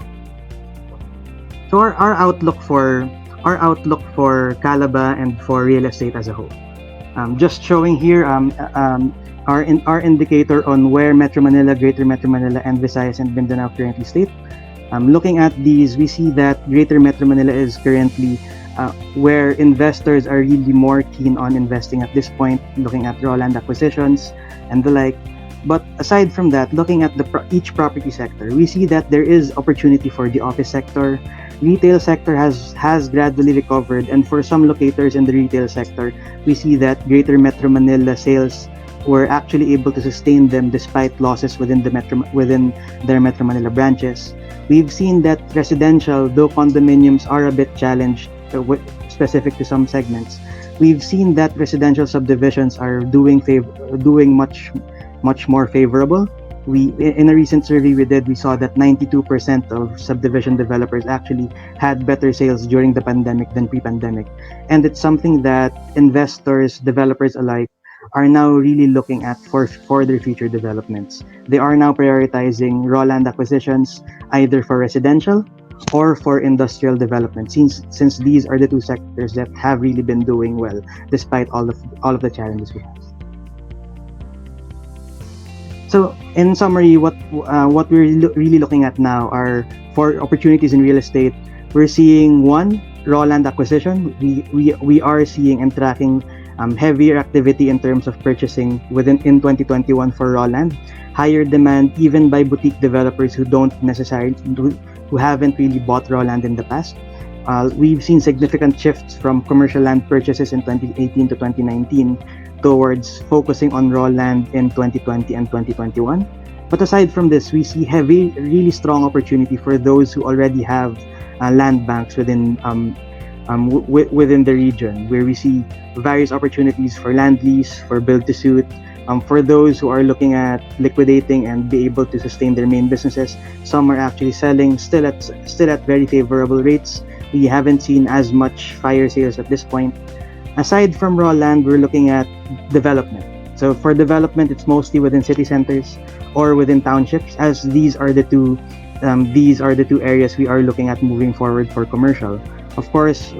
So our outlook for CALABA and for real estate as a whole. Just showing here our indicator on where Metro Manila, Greater Metro Manila, and Visayas and Mindanao currently state. Looking at these, we see that Greater Metro Manila is currently where investors are really more keen on investing at this point, looking at raw land acquisitions and the like. But aside from that, looking at each property sector, we see that there is opportunity for the office sector. Retail sector has gradually recovered, and for some locators in the retail sector, we see that Greater Metro Manila sales were actually able to sustain them despite losses within their Metro Manila branches. We've seen that residential, though condominiums are a bit challenged, specific to some segments, we've seen that residential subdivisions are doing much more favorable. In a recent survey we saw that 92% of subdivision developers actually had better sales during the pandemic than pre-pandemic, and it's something that investors, developers alike, are now really looking at for their future developments. They are now prioritizing raw land acquisitions either for residential or for industrial development, since these are the two sectors that have really been doing well despite all of the challenges we have. So in summary, what we're really looking at now are for opportunities in real estate. We're seeing one, raw land acquisition. We are seeing and tracking heavier activity in terms of purchasing in 2021 for raw land. Higher demand even by boutique developers who haven't really bought raw land in the past. We've seen significant shifts from commercial land purchases in 2018 to 2019 towards focusing on raw land in 2020 and 2021. But aside from this, we see really strong opportunity for those who already have land banks within the region, where we see various opportunities for land lease, for build to suit, for those who are looking at liquidating and be able to sustain their main businesses. Some are actually selling still at very favorable rates. We haven't seen as much fire sales at this point. Aside from raw land, we're looking at development. So for development, it's mostly within city centers or within townships, as these are the two areas we are looking at moving forward for commercial. Of course,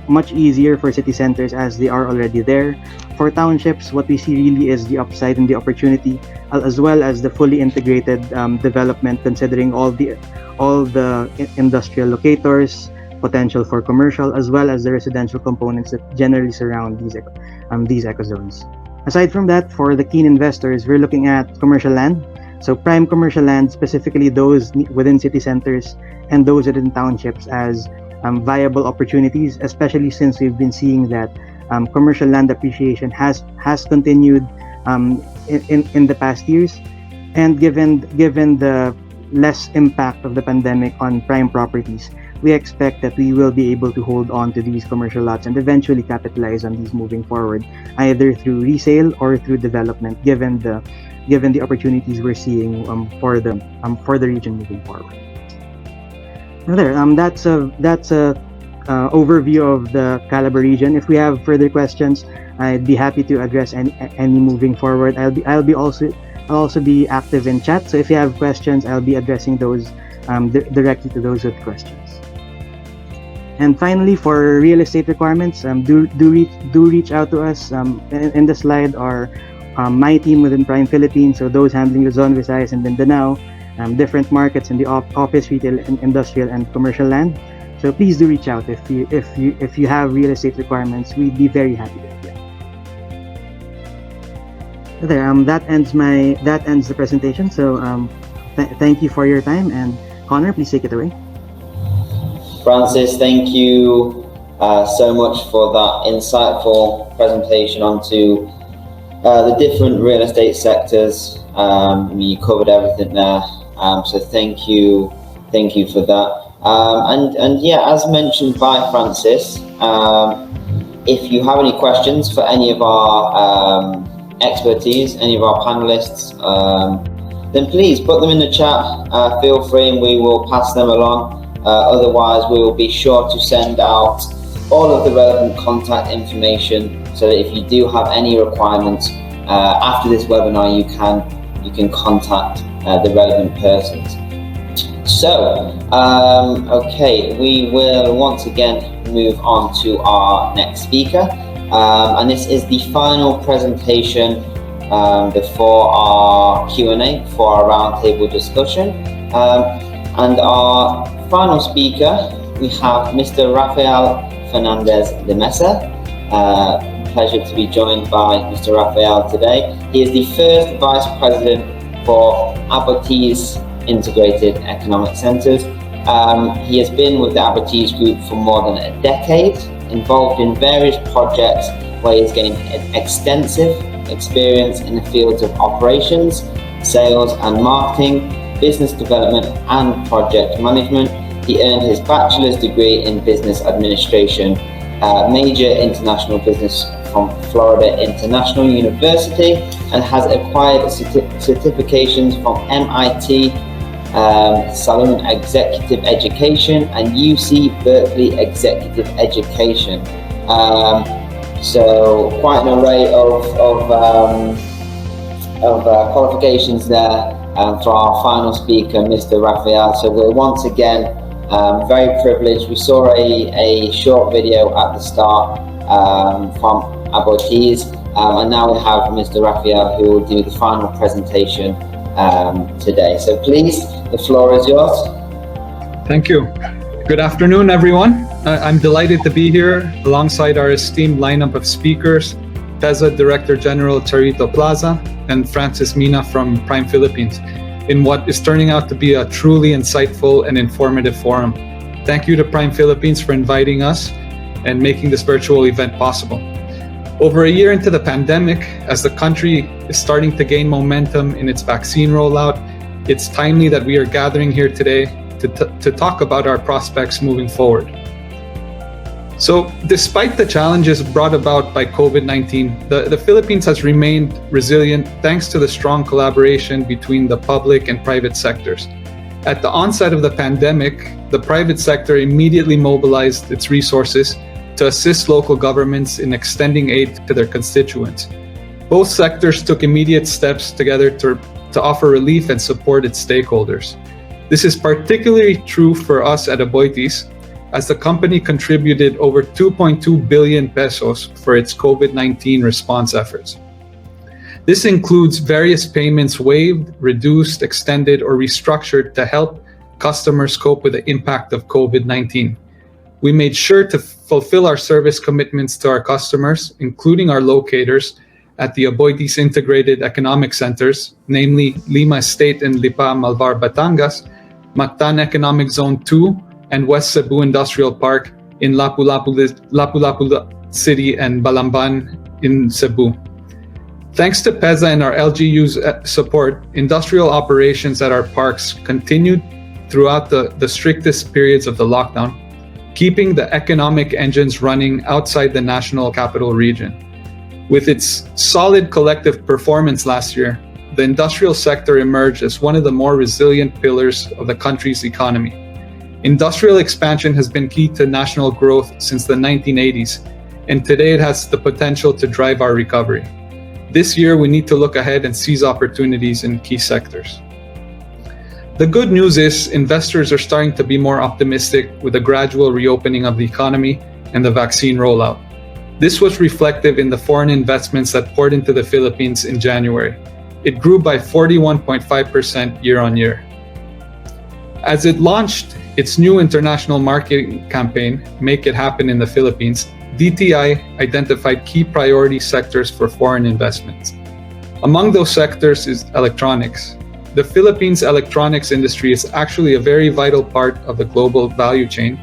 much easier for city centers as they are already there. For townships, what we see really is the upside and the opportunity, as well as the fully integrated development, considering all the industrial locators, potential for commercial, as well as the residential components that generally surround these eco zones. Aside from that, for the keen investors, we're looking at commercial land. So prime commercial land, specifically those within city centers and those within townships, as viable opportunities, especially since we've been seeing that commercial land appreciation has continued in the past years, and given the less impact of the pandemic on prime properties, we expect that we will be able to hold on to these commercial lots and eventually capitalize on these moving forward, either through resale or through development, given the opportunities we're seeing for the region moving forward. That's a overview of the CALABA region. If we have further questions, I'd be happy to address any moving forward. I'll also be active in chat. So if you have questions, I'll be addressing those directly to those with questions. And finally, for real estate requirements, do reach out to us. In the slide are my team within Prime Philippines, so those handling Luzon, Visayas, and Mindanao, different markets in the office, retail, and industrial and commercial land. So please do reach out if you have real estate requirements. We'd be very happy to help. That ends the presentation. So thank you for your time, and Connor, please take it away. Francis, thank you so much for that insightful presentation onto the different real estate sectors. You covered everything there, so thank you for that. And yeah, as mentioned by Francis, if you have any questions for any of our expertise, any of our panelists, then please put them in the chat. Feel free, and we will pass them along. Otherwise, we will be sure to send out all of the relevant contact information so that if you do have any requirements after this webinar, you can contact the relevant persons. So, okay, we will once again move on to our next speaker, and this is the final presentation before our Q&A, for our roundtable discussion. And our final speaker, we have Mr. Rafael Fernandez de Mesa. Pleasure to be joined by Mr. Rafael today. He is the first Vice President for Aboitiz Integrated Economic Centers. He has been with the Aboitiz Group for more than a decade, involved in various projects where he's getting extensive experience in the fields of operations, sales and marketing, business development and project management. He earned his bachelor's degree in business administration, major international business from Florida International University, and has acquired certifications from MIT, Salon Executive Education, and UC Berkeley Executive Education. So quite an array of qualifications there for our final speaker, Mr. Rafael. So we're once again very privileged. We saw a short video at the start from Aboitiz, and now we have Mr. Rafael who will do the final presentation today. So please, the floor is yours. Thank you. Good afternoon, everyone. I'm delighted to be here alongside our esteemed lineup of speakers, PEZA Director General Charito Plaza and Francis Mina from Prime Philippines, in what is turning out to be a truly insightful and informative forum. Thank you to Prime Philippines for inviting us and making this virtual event possible. Over a year into the pandemic, as the country is starting to gain momentum in its vaccine rollout, it's timely that we are gathering here today to talk about our prospects moving forward. So, despite the challenges brought about by COVID-19, the Philippines has remained resilient thanks to the strong collaboration between the public and private sectors. At the onset of the pandemic, the private sector immediately mobilized its resources to assist local governments in extending aid to their constituents. Both sectors took immediate steps together to offer relief and support its stakeholders. This is particularly true for us at Aboitiz, as the company contributed over 2.2 billion pesos for its COVID-19 response efforts. This includes various payments waived, reduced, extended, or restructured to help customers cope with the impact of COVID-19. We made sure to fulfill our service commitments to our customers, including our locators at the Aboitiz Integrated Economic Centers, namely Lima Estate and Lipa Malvar Batangas, Mactan Economic Zone 2, and West Cebu Industrial Park in Lapu-Lapu City and Balamban in Cebu. Thanks to PEZA and our LGU's support, industrial operations at our parks continued throughout the strictest periods of the lockdown, keeping the economic engines running outside the national capital region. With its solid collective performance last year, the industrial sector emerged as one of the more resilient pillars of the country's economy. Industrial expansion has been key to national growth since the 1980s, and today it has the potential to drive our recovery. This year, we need to look ahead and seize opportunities in key sectors. The good news is investors are starting to be more optimistic with the gradual reopening of the economy and the vaccine rollout. This was reflective in the foreign investments that poured into the Philippines in January. It grew by 41.5% year on year. As it launched its new international marketing campaign, Make It Happen in the Philippines, DTI identified key priority sectors for foreign investments. Among those sectors is electronics. The Philippines' electronics industry is actually a very vital part of the global value chain,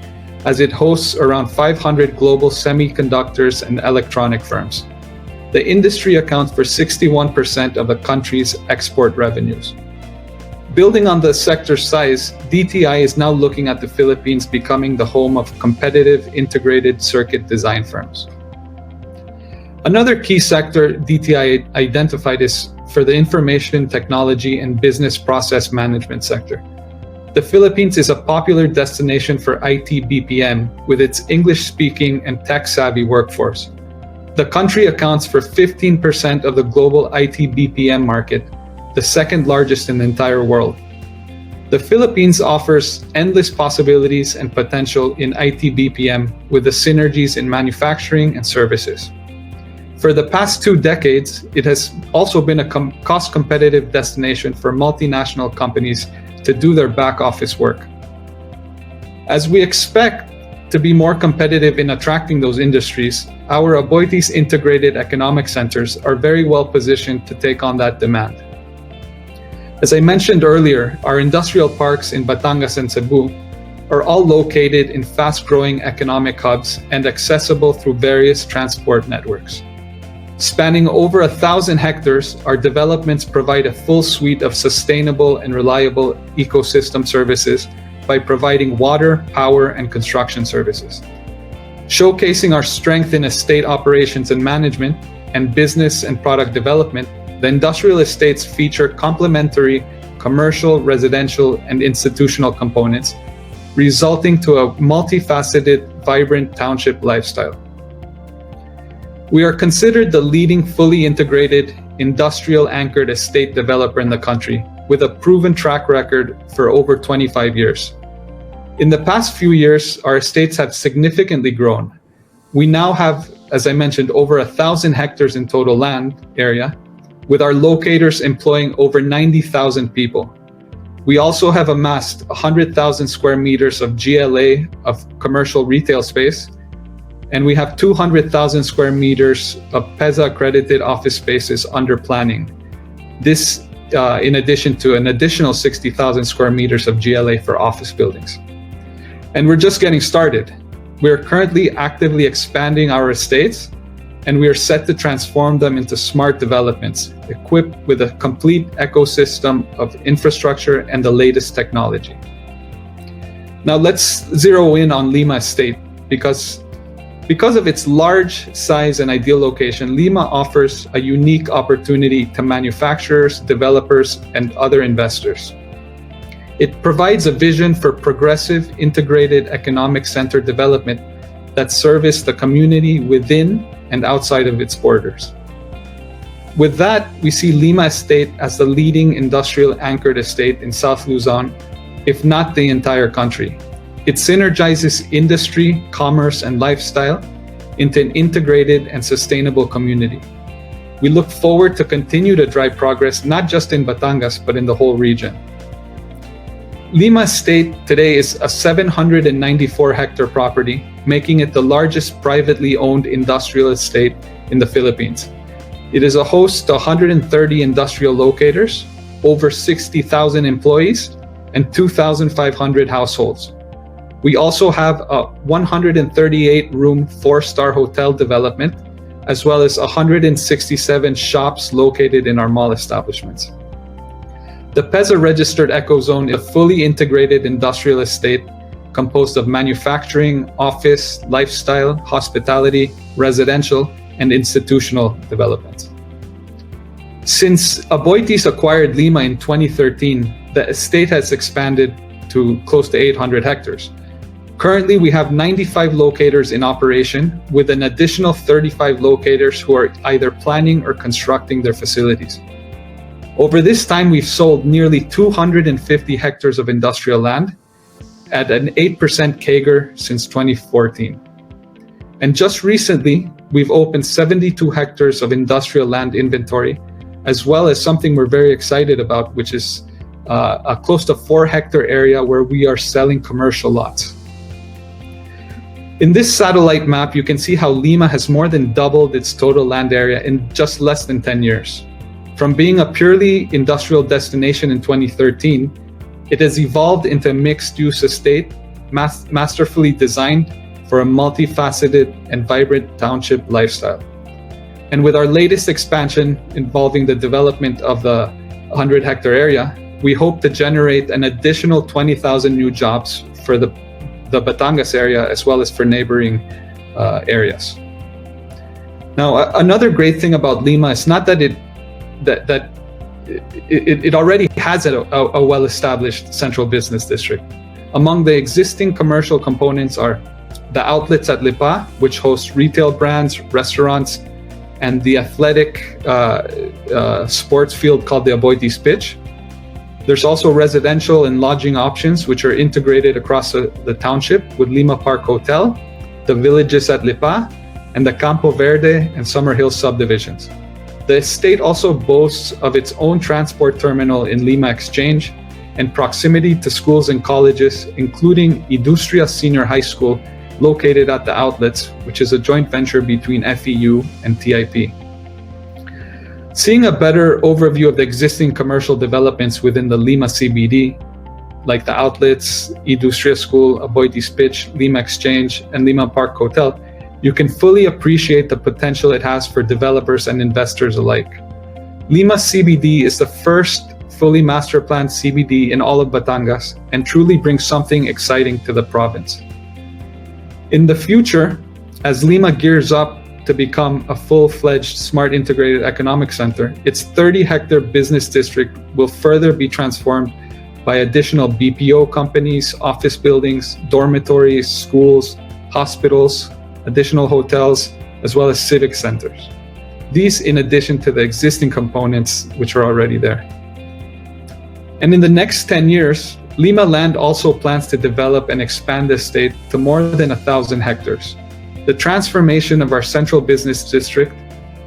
as it hosts around 500 global semiconductors and electronic firms. The industry accounts for 61% of the country's export revenues. Building on the sector's size, DTI is now looking at the Philippines becoming the home of competitive integrated circuit design firms. Another key sector DTI identified is for the information technology and business process management sector. The Philippines is a popular destination for IT BPM with its English-speaking and tech-savvy workforce. The country accounts for 15% of the global IT BPM market, the second largest in the entire world. The Philippines offers endless possibilities and potential in IT BPM with the synergies in manufacturing and services. For the past 2 decades, it has also been a cost-competitive destination for multinational companies to do their back-office work. As we expect to be more competitive in attracting those industries, our Aboitiz integrated economic centers are very well positioned to take on that demand. As I mentioned earlier, our industrial parks in Batangas and Cebu are all located in fast-growing economic hubs and accessible through various transport networks. Spanning over 1,000 hectares, our developments provide a full suite of sustainable and reliable ecosystem services by providing water, power, and construction services. Showcasing our strength in estate operations and management and business and product development, the industrial estates feature complementary commercial, residential, and institutional components, resulting to a multifaceted, vibrant township lifestyle. We are considered the leading fully integrated industrial anchored estate developer in the country, with a proven track record for over 25 years. In the past few years, our estates have significantly grown. We now have, as I mentioned, over 1,000 hectares in total land area, with our locators employing over 90,000 people. We also have amassed 100,000 square meters of GLA of commercial retail space, and we have 200,000 square meters of PEZA accredited office spaces under planning. This in addition to an additional 60,000 square meters of GLA for office buildings. And we're just getting started. We're currently actively expanding our estates, and we are set to transform them into smart developments, equipped with a complete ecosystem of infrastructure and the latest technology. Now let's zero in on Lima Estate, because of its large size and ideal location, Lima offers a unique opportunity to manufacturers, developers, and other investors. It provides a vision for progressive, integrated economic center development that service the community within and outside of its borders. With that, we see Lima Estate as the leading industrial anchored estate in South Luzon, if not the entire country. It synergizes industry, commerce, and lifestyle into an integrated and sustainable community. We look forward to continue to drive progress, not just in Batangas, but in the whole region. Lima Estate today is a 794-hectare property, making it the largest privately owned industrial estate in the Philippines. It is a host to 130 industrial locators, over 60,000 employees, and 2,500 households. We also have a 138-room 4-star hotel development, as well as 167 shops located in our mall establishments. The PEZA registered ecozone is a fully integrated industrial estate composed of manufacturing, office, lifestyle, hospitality, residential, and institutional developments. Since Aboitiz acquired Lima in 2013, the estate has expanded to close to 800 hectares. Currently, we have 95 locators in operation, with an additional 35 locators who are either planning or constructing their facilities. Over this time, we've sold nearly 250 hectares of industrial land at an 8% CAGR since 2014. And just recently, we've opened 72 hectares of industrial land inventory, as well as something we're very excited about, which is a close to 4-hectare area where we are selling commercial lots. In this satellite map, you can see how Lima has more than doubled its total land area in just less than 10 years. From being a purely industrial destination in 2013, it has evolved into a mixed-use estate, masterfully designed for a multifaceted and vibrant township lifestyle. And with our latest expansion involving the development of the 100-hectare area, we hope to generate an additional 20,000 new jobs for the Batangas area, as well as for neighboring areas. Now, another great thing about Lima is not that it already has a well-established central business district. Among the existing commercial components are the outlets at Lipa, which host retail brands, restaurants, and the athletic sports field called the Aboitiz pitch. There's also residential and lodging options, which are integrated across the township with Lima Park Hotel, the villages at Lipa, and the Campo Verde and Summer Hills subdivisions. The estate also boasts of its own transport terminal in Lima Exchange and proximity to schools and colleges, including Industria Senior High School, located at the outlets, which is a joint venture between FEU and TIP. Seeing a better overview of the existing commercial developments within the Lima CBD, like the outlets, Industria School, Aboitiz Pitch, Lima Exchange, and Lima Park Hotel, you can fully appreciate the potential it has for developers and investors alike. Lima CBD is the first fully master planned CBD in all of Batangas and truly brings something exciting to the province. In the future, as Lima gears up to become a full-fledged smart integrated economic center, its 30-hectare business district will further be transformed by additional BPO companies, office buildings, dormitories, schools, hospitals, additional hotels, as well as civic centers. These in addition to the existing components which are already there. And in the next 10 years, Lima Land also plans to develop and expand the estate to more than 1,000 hectares. The transformation of our central business district,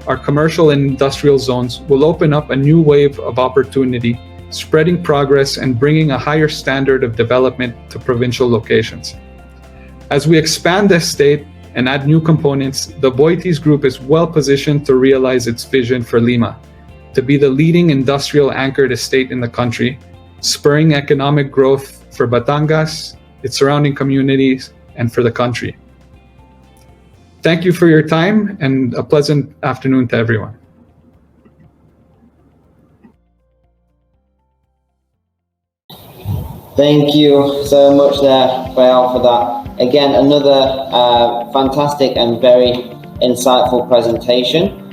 our commercial and industrial zones, will open up a new wave of opportunity, spreading progress and bringing a higher standard of development to provincial locations. As we expand the estate and add new components, the Aboitiz Group is well positioned to realize its vision for Lima, to be the leading industrial anchored estate in the country, spurring economic growth for Batangas, its surrounding communities, and for the country. Thank you for your time and a pleasant afternoon to everyone. Thank you so much there, Rafael, for that. Again, another fantastic and very insightful presentation.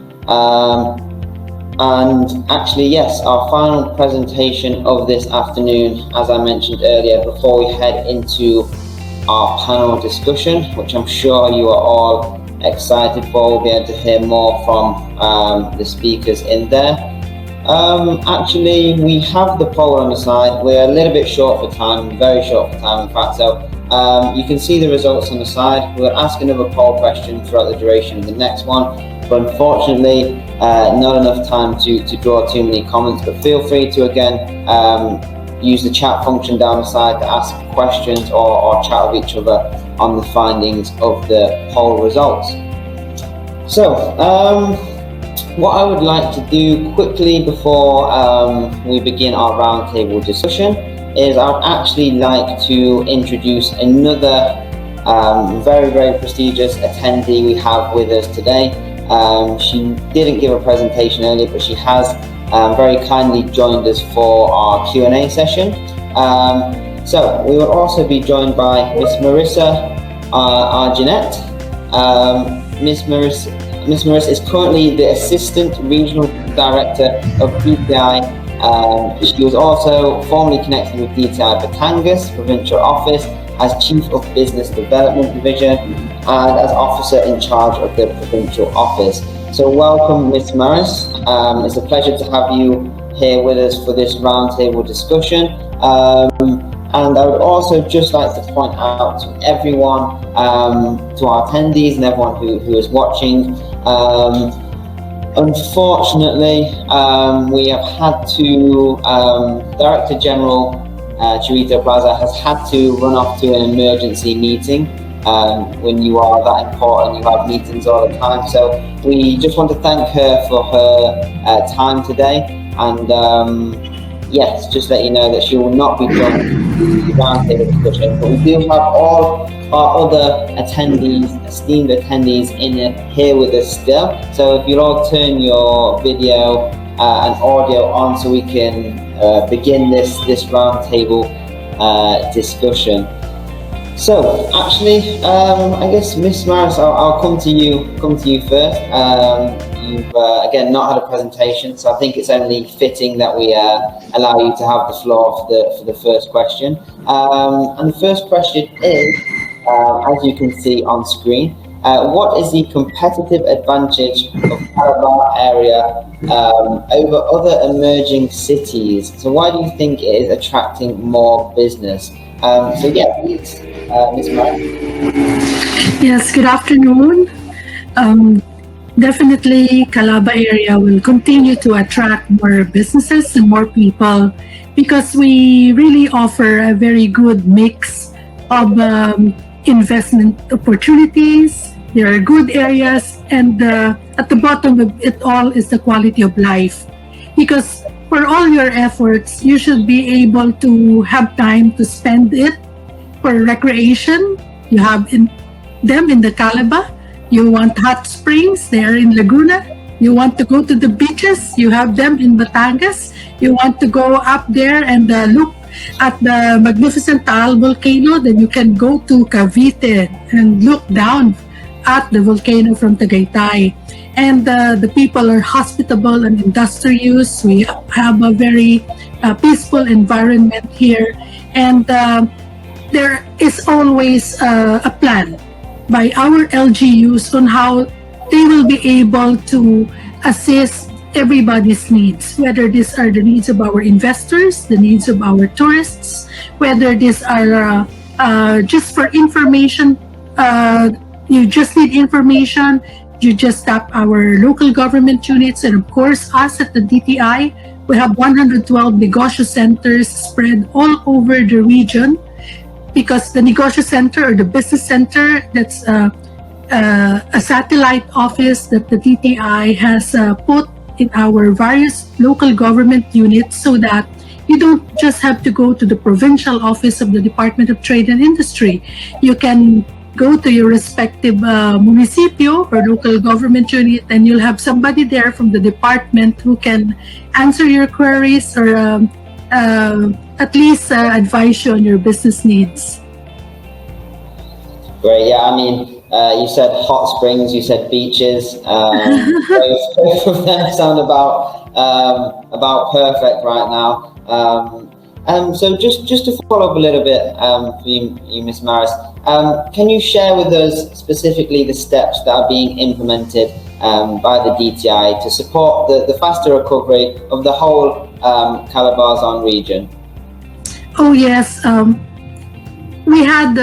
And actually, yes, our final presentation of this afternoon, as I mentioned earlier, before we head into our panel discussion, which I'm sure you are all excited for. We'll be able to hear more from the speakers in there. Actually, we have the poll on the side. We're a little bit short for time, very short for time, in fact. So you can see the results on the side. We'll ask another poll question throughout the duration of the next one. But unfortunately, not enough time to draw too many comments. But feel free to, again, use the chat function down the side to ask questions or chat with each other on the findings of the poll results. So, what I would like to do quickly before we begin our roundtable discussion is I'd actually like to introduce another very, very prestigious attendee we have with us today. She didn't give a presentation earlier, but she has very kindly joined us for our Q&A session. So we will also be joined by Miss Marissa Argente. Miss Marissa is currently the Assistant Regional Director of DTI. She was also formerly connected with DTI Batangas Provincial Office as Chief of Business Development Division and as Officer in charge of the Provincial Office. So welcome, Ms. Marissa. It's a pleasure to have you here with us for this roundtable discussion. And I would also just like to point out to everyone, to our attendees and everyone who is watching, unfortunately, we have had to, Director General Charito Plaza has had to run off to an emergency meeting. When you are that important, you have meetings all the time. So we just want to thank her for her time today. And yes, just let you know that she will not be joining the roundtable discussion. But we do have all our other attendees, esteemed attendees, here with us still. So if you'll all turn your video and audio on so we can begin this roundtable discussion. So actually, I guess Miss Marissa, I'll come to you first. you've again not had a presentation, so I think it's only fitting that we allow you to have the floor for the first question. And the first question is, as you can see on screen, what is the competitive advantage of CALABA area over other emerging cities? So why do you think it is attracting more business? So yeah, please, Ms. Marissa. Yes, good afternoon. Definitely, CALABA area will continue to attract more businesses and more people because we really offer a very good mix of investment opportunities. There are good areas, and at the bottom of it all is the quality of life. Because for all your efforts, you should be able to have time to spend it for recreation. You have them in the CALABA. You want hot springs, they are in Laguna. You want to go to the beaches, you have them in Batangas. You want to go up there and look at the magnificent Taal volcano, then you can go to Cavite and look down at the volcano from Tagaytay. And the people are hospitable and industrious. We have a very peaceful environment here. And there is always a plan by our LGUs on how they will be able to assist everybody's needs, whether these are the needs of our investors, the needs of our tourists, whether these are just for information, you just need information, you just tap our local government units, and of course us at the DTI, we have 112 negosyo centers spread all over the region, because the negosyo center or the business center, that's a satellite office that the DTI has put in our various local government units, so that you don't just have to go to the provincial office of the Department of Trade and Industry. You can go to your respective municipio or local government unit, and you'll have somebody there from the department who can answer your queries or at least advise you on your business needs. Great. Yeah, I mean, you said hot springs, you said beaches. Both of them sound about perfect right now. So just to follow up a little bit for you, Ms. Maris, can you share with us specifically the steps that are being implemented by the DTI to support the faster recovery of the whole Calabazon region? Oh yes, we had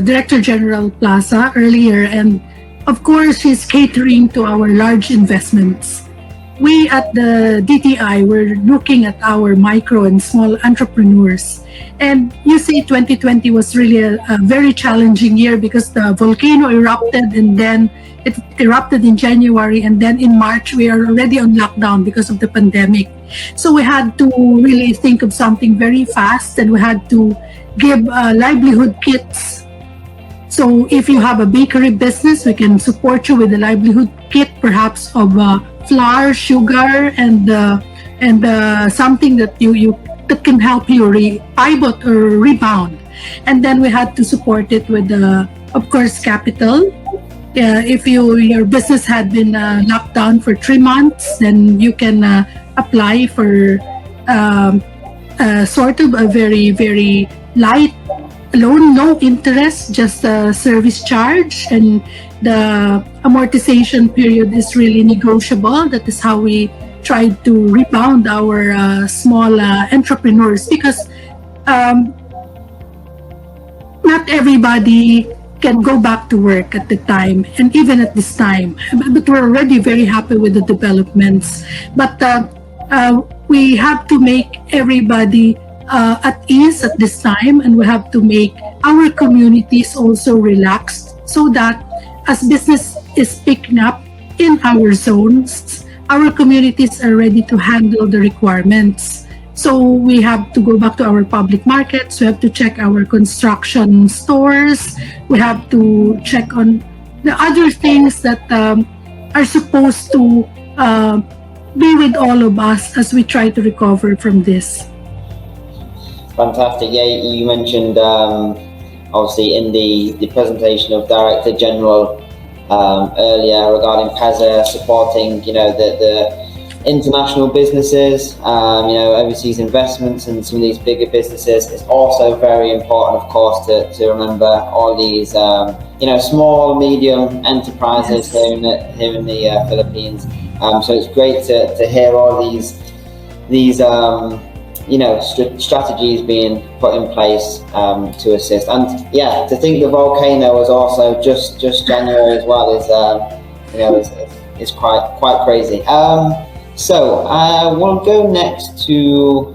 Director General Plaza earlier, and of course she's catering to our large investments. We at the DTI were looking at our micro and small entrepreneurs, and you see 2020 was really a very challenging year because the volcano erupted, and then it erupted in January, and then in March we are already on lockdown because of the pandemic. So we had to really think of something very fast, and we had to give livelihood kits. So if you have a bakery business, we can support you with a livelihood kit, perhaps of flour, sugar, and something that that can help you pivot or rebound. And then we had to support it with, of course, capital. If your business had been locked down for 3 months, then you can apply for sort of a very, very light loan, no interest, just a service charge, and the amortization period is really negotiable. That is how we try to rebound our small entrepreneurs, because not everybody can go back to work at the time, and even at this time, but we're already very happy with the developments. But we have to make everybody at ease at this time, and we have to make our communities also relaxed, so that as business is picking up in our zones, our communities are ready to handle the requirements. So we have to go back to our public markets, we have to check our construction stores, we have to check on the other things that are supposed to be with all of us as we try to recover from this. Fantastic. Yeah, you mentioned obviously in the presentation of Director General earlier regarding PEZA supporting, the international businesses, overseas investments and some of these bigger businesses. It's also very important, of course, to remember all these, small, medium enterprises here in the Philippines. So it's great to hear all these strategies being put in place to assist. And yeah, to think the volcano was also just January as well is quite crazy. So we'll go next to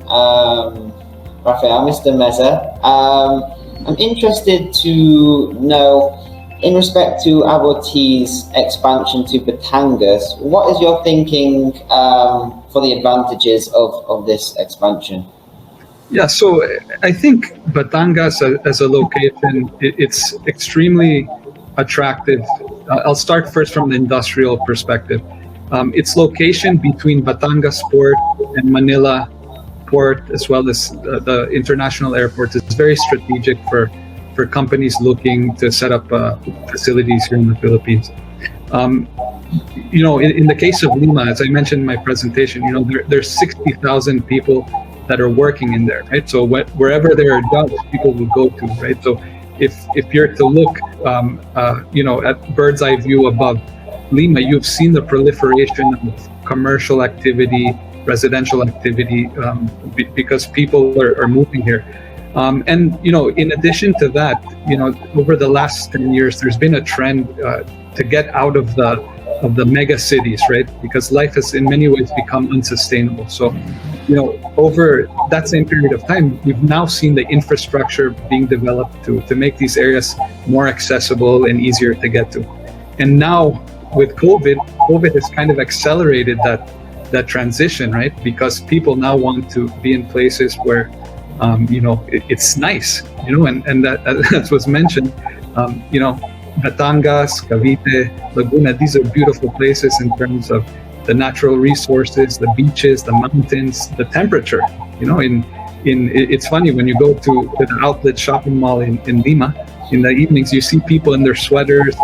Rafael, Mr. Mesa. I'm interested to know, in respect to Aboitiz expansion to Batangas, what is your thinking for the advantages of this expansion? Yeah, so I think Batangas as a location, it's extremely attractive. I'll start first from the industrial perspective. Its location between Batangas Port and Manila Port, as well as the international airport, is very strategic for companies looking to set up facilities here in the Philippines. In the case of Lima, as I mentioned in my presentation, there's 60,000 people that are working in there, right? So wherever there are jobs, people will go to, right? So if you're to look, at bird's eye view above Lima, you've seen the proliferation of commercial activity, residential activity, because people are moving here. And in addition to that, over the last 10 years, there's been a trend to get out of the mega cities, right? Because life has in many ways become unsustainable. So, over that same period of time, we've now seen the infrastructure being developed to make these areas more accessible and easier to get to. And now with COVID has kind of accelerated that transition, right? Because people now want to be in places where it's nice, and that was mentioned, Batangas, Cavite, Laguna, these are beautiful places in terms of the natural resources, the beaches, the mountains, the temperature. It's funny when you go to the outlet shopping mall in Lima, in the evenings, you see people in their sweaters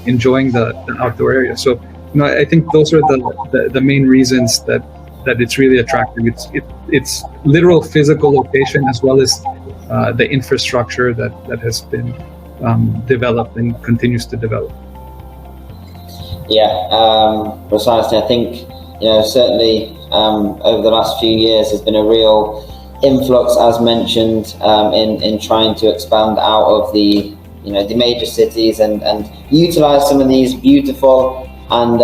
enjoying the outdoor area. So, I think those are the main reasons that it's really attractive. It's literal physical location as well as the infrastructure that has been developed and continues to develop. Yeah, precisely. I think certainly over the last few years there's been a real influx, as mentioned, in trying to expand out of the major cities and utilize some of these beautiful and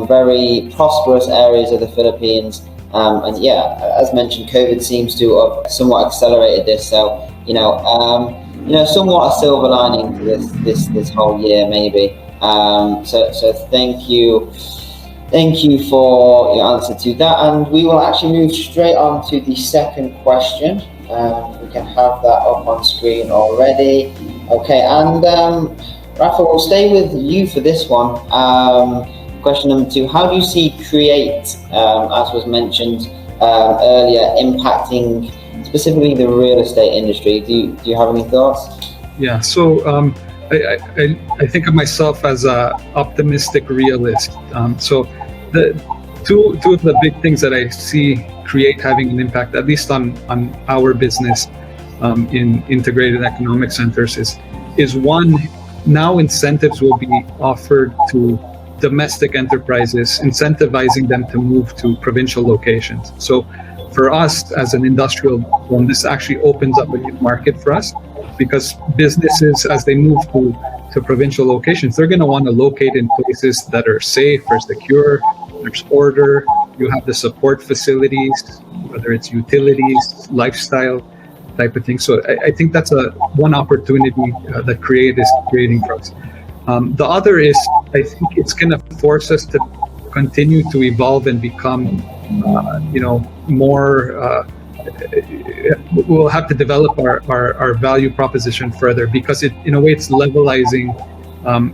very prosperous areas of the Philippines. And yeah, as mentioned, COVID seems to have somewhat accelerated this. So somewhat a silver lining to this whole year, maybe. So thank you for your answer to that, and we will actually move straight on to the second question. We can have that up on screen already. Okay, and Rafa, we'll stay with you for this one. Question number 2: how do you see Create, as was mentioned earlier, impacting specifically the real estate industry? Do you have any thoughts? Yeah, so I think of myself as an optimistic realist. So the two of the big things that I see Create having an impact, at least on our business in integrated economic centers, is one, now incentives will be offered to domestic enterprises, incentivizing them to move to provincial locations. So for us as an industrial zone, this actually opens up a new market for us, because businesses, as they move to provincial locations, they're going to want to locate in places that are safe or secure. There's order, you have the support facilities, whether it's utilities, lifestyle type of thing. So I think that's one opportunity that Create is creating for us. The other is, I think it's going to force us to continue to evolve and become, more. We'll have to develop our value proposition further, because in a way it's levelizing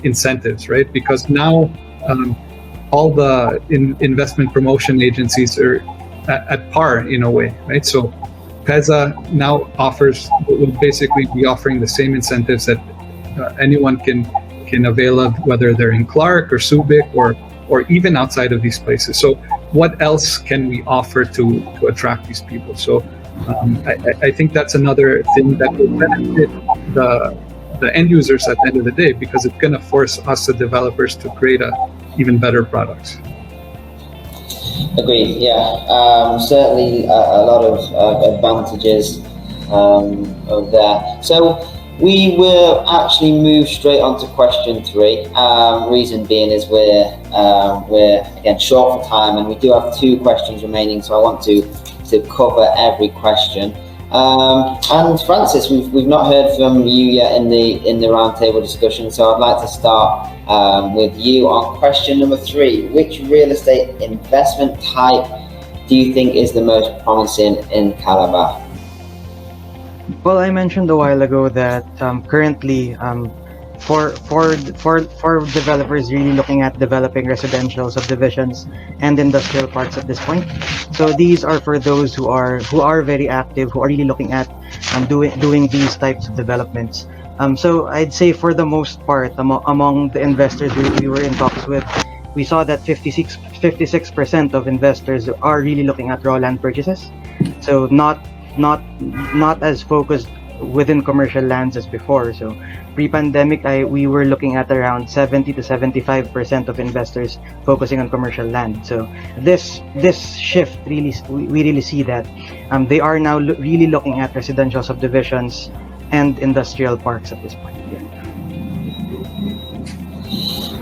incentives, right? Because now all the investment promotion agencies are at par in a way, right? So PEZA now will basically be offering the same incentives that anyone can can avail of, whether they're in Clark or Subic or even outside of these places. So what else can we offer to attract these people? So I think that's another thing that will benefit the end users at the end of the day, because it's going to force us, the developers, to create even better products. Agreed. Yeah, certainly a lot of advantages of that. So we will actually move straight on to question 3. Reason being is we're again short for time, and we do have 2 questions remaining, so I want to cover every question. And Francis, we've not heard from you yet in the roundtable discussion, so I'd like to start with you on question number 3. Which real estate investment type do you think is the most promising in CALABA? Well, I mentioned a while ago that currently, for developers really looking at developing residential subdivisions and industrial parks at this point. So these are for those who are very active, who are really looking at doing these types of developments. So I'd say for the most part, among the investors we were in talks with, we saw that 56% of investors are really looking at raw land purchases. So not as focused within commercial lands as before. So pre-pandemic, we were looking at around 70 to 75% of investors focusing on commercial land. So this shift, we really see that they are now really looking at residential subdivisions and industrial parks at this point.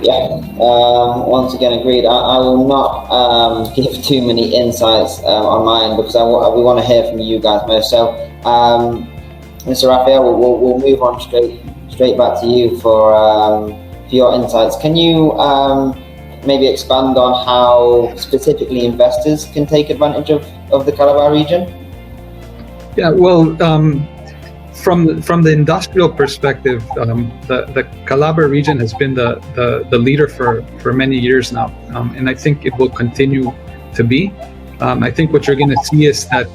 Yeah, once again agreed. I will not give too many insights on mine, because we want to hear from you guys most. So, Mr. Rafael, we'll move on straight back to you for your insights. Can you maybe expand on how specifically investors can take advantage of the CALABA region? Yeah, well, from the industrial perspective, the CALABA region has been the leader for many years now, and I think it will continue to be. I think what you're going to see is that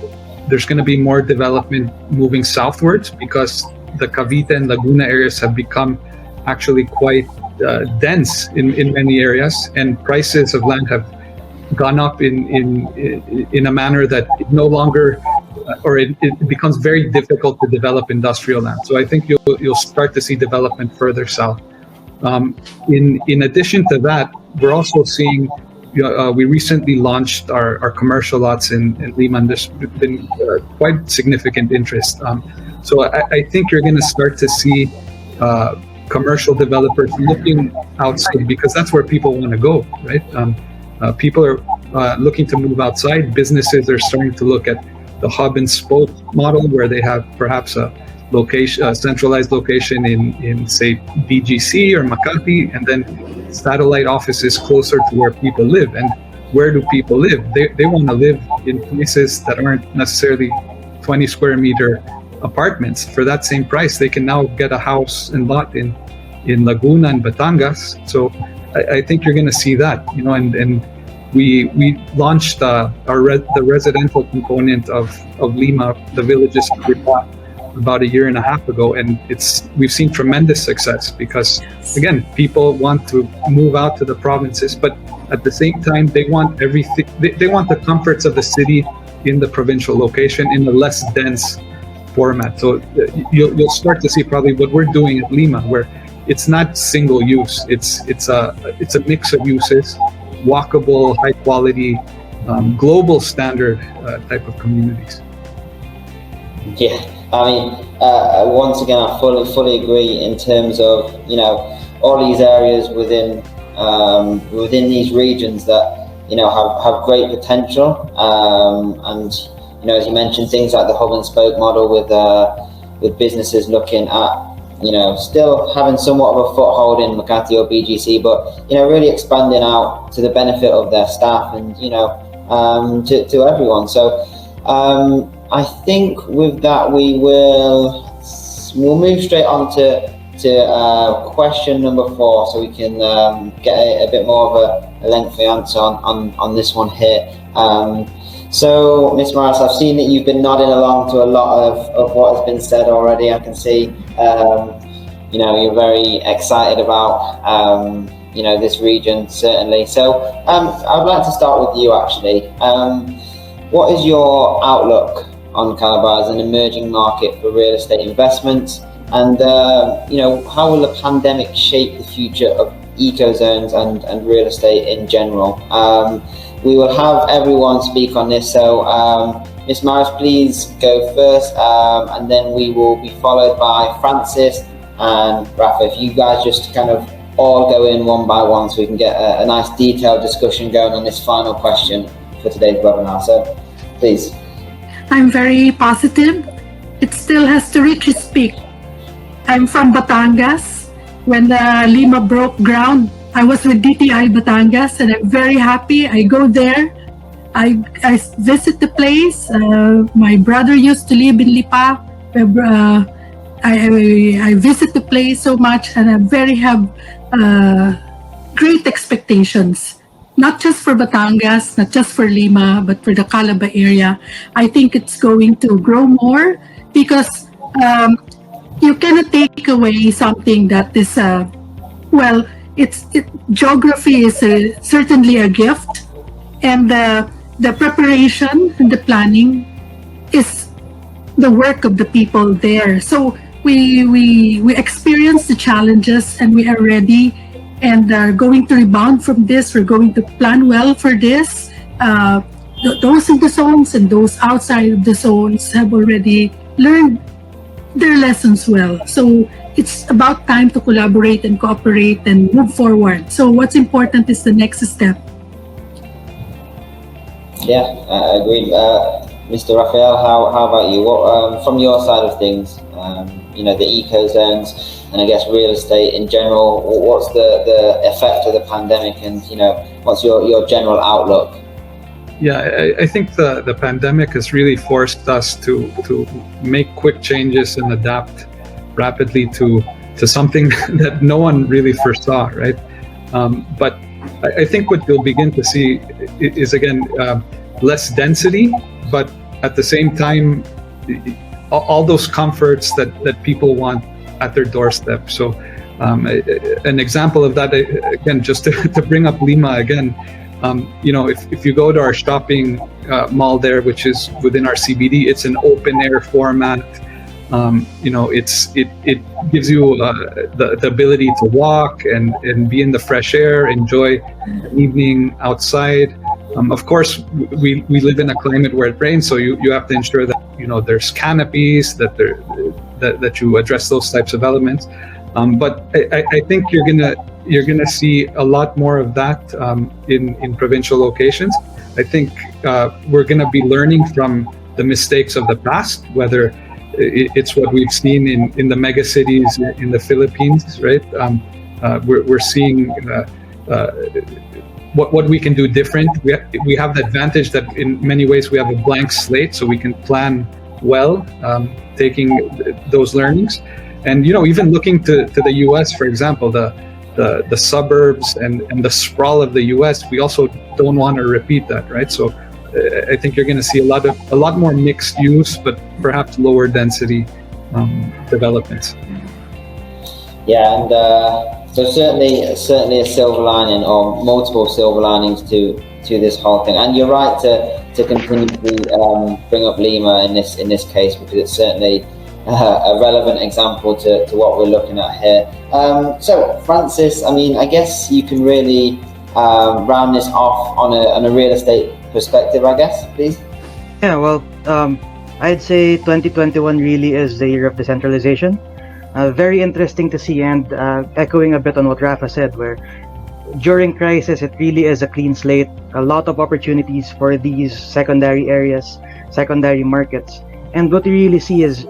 there's going to be more development moving southwards, because the Cavite and Laguna areas have become actually quite dense in many areas, and prices of land have gone up in a manner that it no longer or it becomes very difficult to develop industrial land. So I think you'll start to see development further south. In addition to that, we're also seeing, we recently launched our commercial lots in Lima, and there's been quite significant interest. So I think you're going to start to see commercial developers looking outside, because that's where people want to go, right? People are looking to move outside. Businesses are starting to look at the hub and spoke model, where they have perhaps a centralized location in say BGC or Makati, and then satellite offices closer to where people live. And where do people live? They want to live in places that aren't necessarily 20 square meter apartments. For that same price, they can now get a house and lot in Laguna and Batangas. So I think you're going to see that, and we launched the residential component of Lima, the villages about a year and a half ago, and we've seen tremendous success, because again, people want to move out to the provinces, but at the same time they want everything. They want the comforts of the city in the provincial location in a less dense format. So you'll start to see probably what we're doing at Lima, where it's not single use. It's a mix of uses, walkable, high quality, global standard type of communities. Yeah, I mean, once again, I fully agree in terms of all these areas within these regions that have great potential, and as you mentioned, things like the hub and spoke model with businesses looking at still having somewhat of a foothold in Makati or BGC, but really expanding out to the benefit of their staff and to everyone. So I think with that we'll move straight on to question number 4, so we can get a bit more of a lengthy answer on this one here. So, Ms. Marissa, I've seen that you've been nodding along to a lot of what has been said already. I can see you're very excited about this region, certainly. So I'd like to start with you, actually. What is your outlook on CALABA as an emerging market for real estate investments? And, how will the pandemic shape the future of eco-zones and real estate in general? We will have everyone speak on this. So, Ms. Marissa, please go first, and then we will be followed by Francis and Rafa. If you guys just kind of all go in one by one so we can get a nice detailed discussion going on this final question for today's webinar. So, please. I'm very positive. It still has to reach its peak. I'm from Batangas. When Lima broke ground, I was with DTI Batangas, and I'm very happy. I go there. I visit the place. My brother used to live in Lipa. I visit the place so much, and I have great expectations. Not just for Batangas, not just for Lima, but for the CALABA area. I think it's going to grow more because you cannot take away something that is, geography is certainly a gift, and the preparation and the planning is the work of the people there. So we experience the challenges, and we are ready and are going to rebound from this. We're going to plan well for this. Those in the zones and those outside of the zones have already learned their lessons well. So it's about time to collaborate and cooperate and move forward. So what's important is the next step. Yeah, I agree. Mr. Rafael, how about you? What, from your side of things, the eco zones and I guess real estate in general, what's the effect of the pandemic, and what's your general outlook? Yeah, I think the pandemic has really forced us to make quick changes and adapt rapidly to something that no one really foresaw, right? But I think what you'll begin to see is again less density, but at the same time all those comforts that people want at their doorstep. So an example of that, again, just to bring up Lima again, if you go to our shopping mall there, which is within our CBD, it's an open air format. It gives you the ability to walk and be in the fresh air, enjoy the evening outside. Of course, we live in a climate where it rains, so you have to ensure that there's canopies, that you address those types of elements. But I think you're gonna see a lot more of that in provincial locations. I think we're gonna be learning from the mistakes of the past, whether it's what we've seen in the mega cities in the Philippines, right? We're seeing what we can do different. We have the advantage that in many ways we have a blank slate, so we can plan well, taking those learnings. And even looking to the U.S., for example, the suburbs and the sprawl of the U.S., we also don't want to repeat that, right? So I think you're going to see a lot more mixed use, but perhaps lower density developments. Yeah, and so certainly a silver lining, or multiple silver linings to this whole thing. And you're right to continue to bring up Lima in this case, because it's certainly a relevant example to what we're looking at here. So Francis, I guess you can really round this off on a real estate perspective, I guess, please. Yeah, well, I'd say 2021 really is the year of decentralization. Very interesting to see, and echoing a bit on what Rafa said, where during crisis it really is a clean slate, a lot of opportunities for these secondary areas, secondary markets. And what we really see is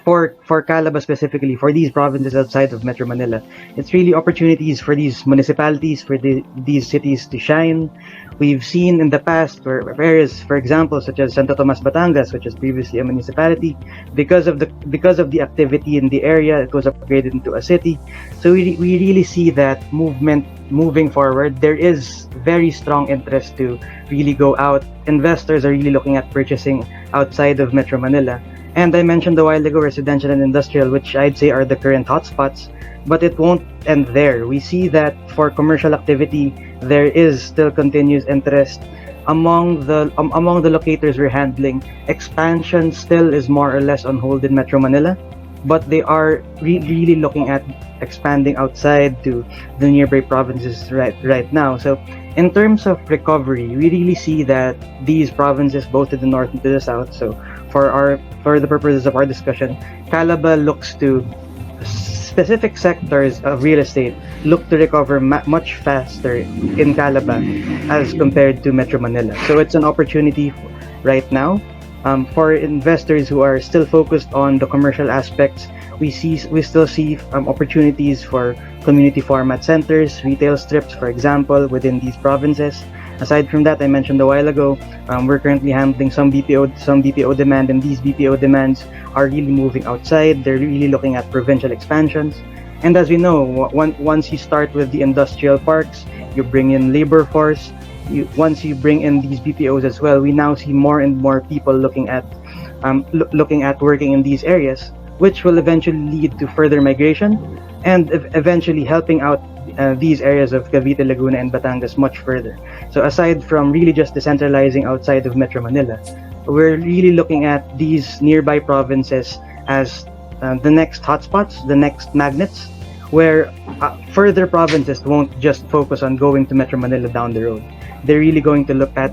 for CALABA specifically, for these provinces outside of Metro Manila, it's really opportunities for these municipalities, for these cities to shine. We've seen in the past where areas, for example, such as Santo Tomas, Batangas, which was previously a municipality, because of the activity in the area, it was upgraded into a city. So we really see that movement moving forward. There is very strong interest to really go out. Investors are really looking at purchasing outside of Metro Manila. And I mentioned a while ago residential and industrial, which I'd say are the current hotspots, but it won't end there. We see that for commercial activity, there is still continuous interest among the locators we're handling. Expansion still is more or less on hold in Metro Manila, but they are really looking at expanding outside to the nearby provinces right now. So in terms of recovery, we really see that these provinces, both to the north and to the south, so for the purposes of our discussion, CALABA looks to specific sectors of real estate look to recover much faster in CALABA as compared to Metro Manila. So it's an opportunity right now. For investors who are still focused on the commercial aspects, we still see opportunities for community format centers, retail strips, for example, within these provinces. Aside from that, I mentioned a while ago, we're currently handling some BPO demand, and these BPO demands are really moving outside. They're really looking at provincial expansions. And as we know, once you start with the industrial parks, you bring in labor force. Once you bring in these BPOs as well, we now see more and more people looking at working in these areas, which will eventually lead to further migration and eventually helping out these areas of Cavite, Laguna, and Batangas much further. So aside from really just decentralizing outside of Metro Manila, we're really looking at these nearby provinces as the next hotspots, the next magnets, where further provinces won't just focus on going to Metro Manila down the road. They're really going to look at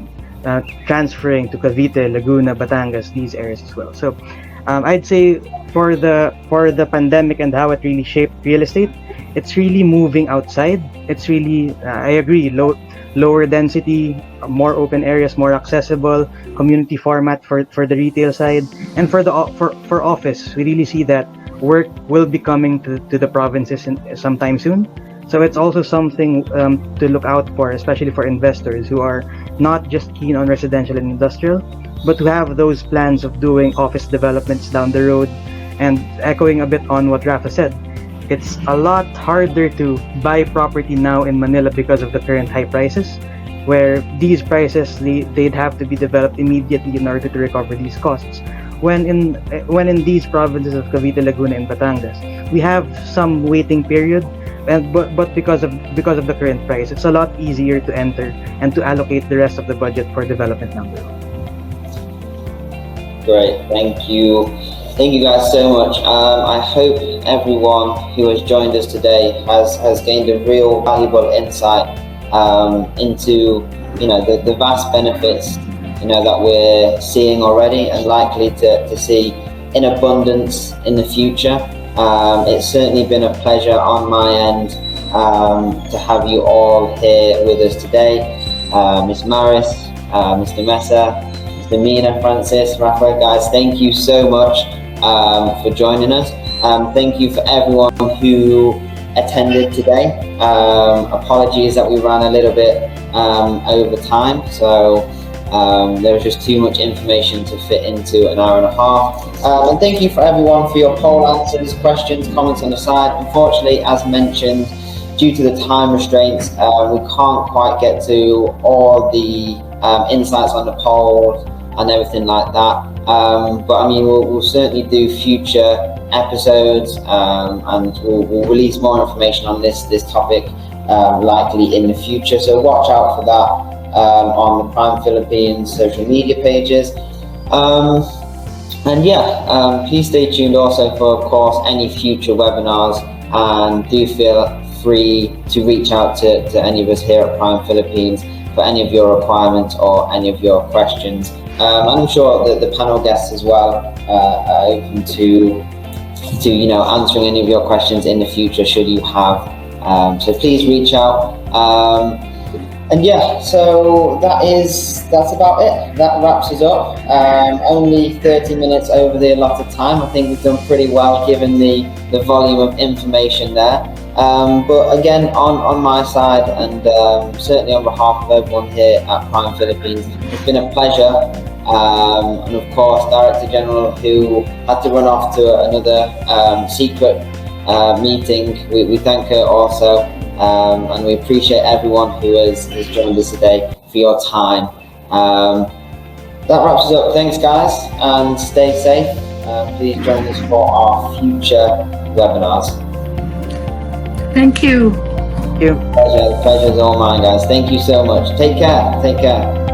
transferring to Cavite, Laguna, Batangas, these areas as well. So I'd say for the pandemic and how it really shaped real estate, it's really moving outside. It's really, I agree, lower density, more open areas, more accessible, community format for the retail side, and for office, we really see that work will be coming to the provinces sometime soon. So it's also something to look out for, especially for investors who are not just keen on residential and industrial, but who have those plans of doing office developments down the road. And echoing a bit on what Rafa said, it's a lot harder to buy property now in Manila because of the current high prices, where these prices they'd have to be developed immediately in order to recover these costs. When in these provinces of Cavite, Laguna, and Batangas, we have some waiting period, but because of the current price, it's a lot easier to enter and to allocate the rest of the budget for development down the road. Great, thank you. Thank you guys so much. I hope everyone who has joined us today has gained a real valuable insight into the vast benefits that we're seeing already and likely to see in abundance in the future. It's certainly been a pleasure on my end to have you all here with us today. Ms. Marissa, Mr. Mesa, Mr. Mina, Francis, Rafael, guys, thank you so much for joining us. Thank you for everyone who attended today. Apologies that we ran a little bit over time, so there was just too much information to fit into an hour and a half. And thank you for everyone for your poll answers, questions, comments on the side. Unfortunately, as mentioned, due to the time restraints, we can't quite get to all the insights on the poll and everything like that. But I mean, we'll certainly do future episodes, and we'll release more information on this topic likely in the future. So watch out for that on the Prime Philippines social media pages. And yeah, please stay tuned also for, of course, any future webinars, and do feel free to reach out to any of us here at Prime Philippines for any of your requirements or any of your questions. I'm sure that the panel guests as well are open to answering any of your questions in the future should you have. So please reach out. And yeah, so that's about it. That wraps us up. Only 30 minutes over the allotted time. I think we've done pretty well given the volume of information there. But again, on my side, and certainly on behalf of everyone here at Prime Philippines, it's been a pleasure. And of course, Director General, who had to run off to another secret meeting, we thank her also. And we appreciate everyone who has joined us today for your time. That wraps us up. Thanks, guys, and stay safe. please join us for our future webinars. Thank you. Thank you. Pleasure. The pleasure is all mine, guys. Thank you so much. Take care. Take care.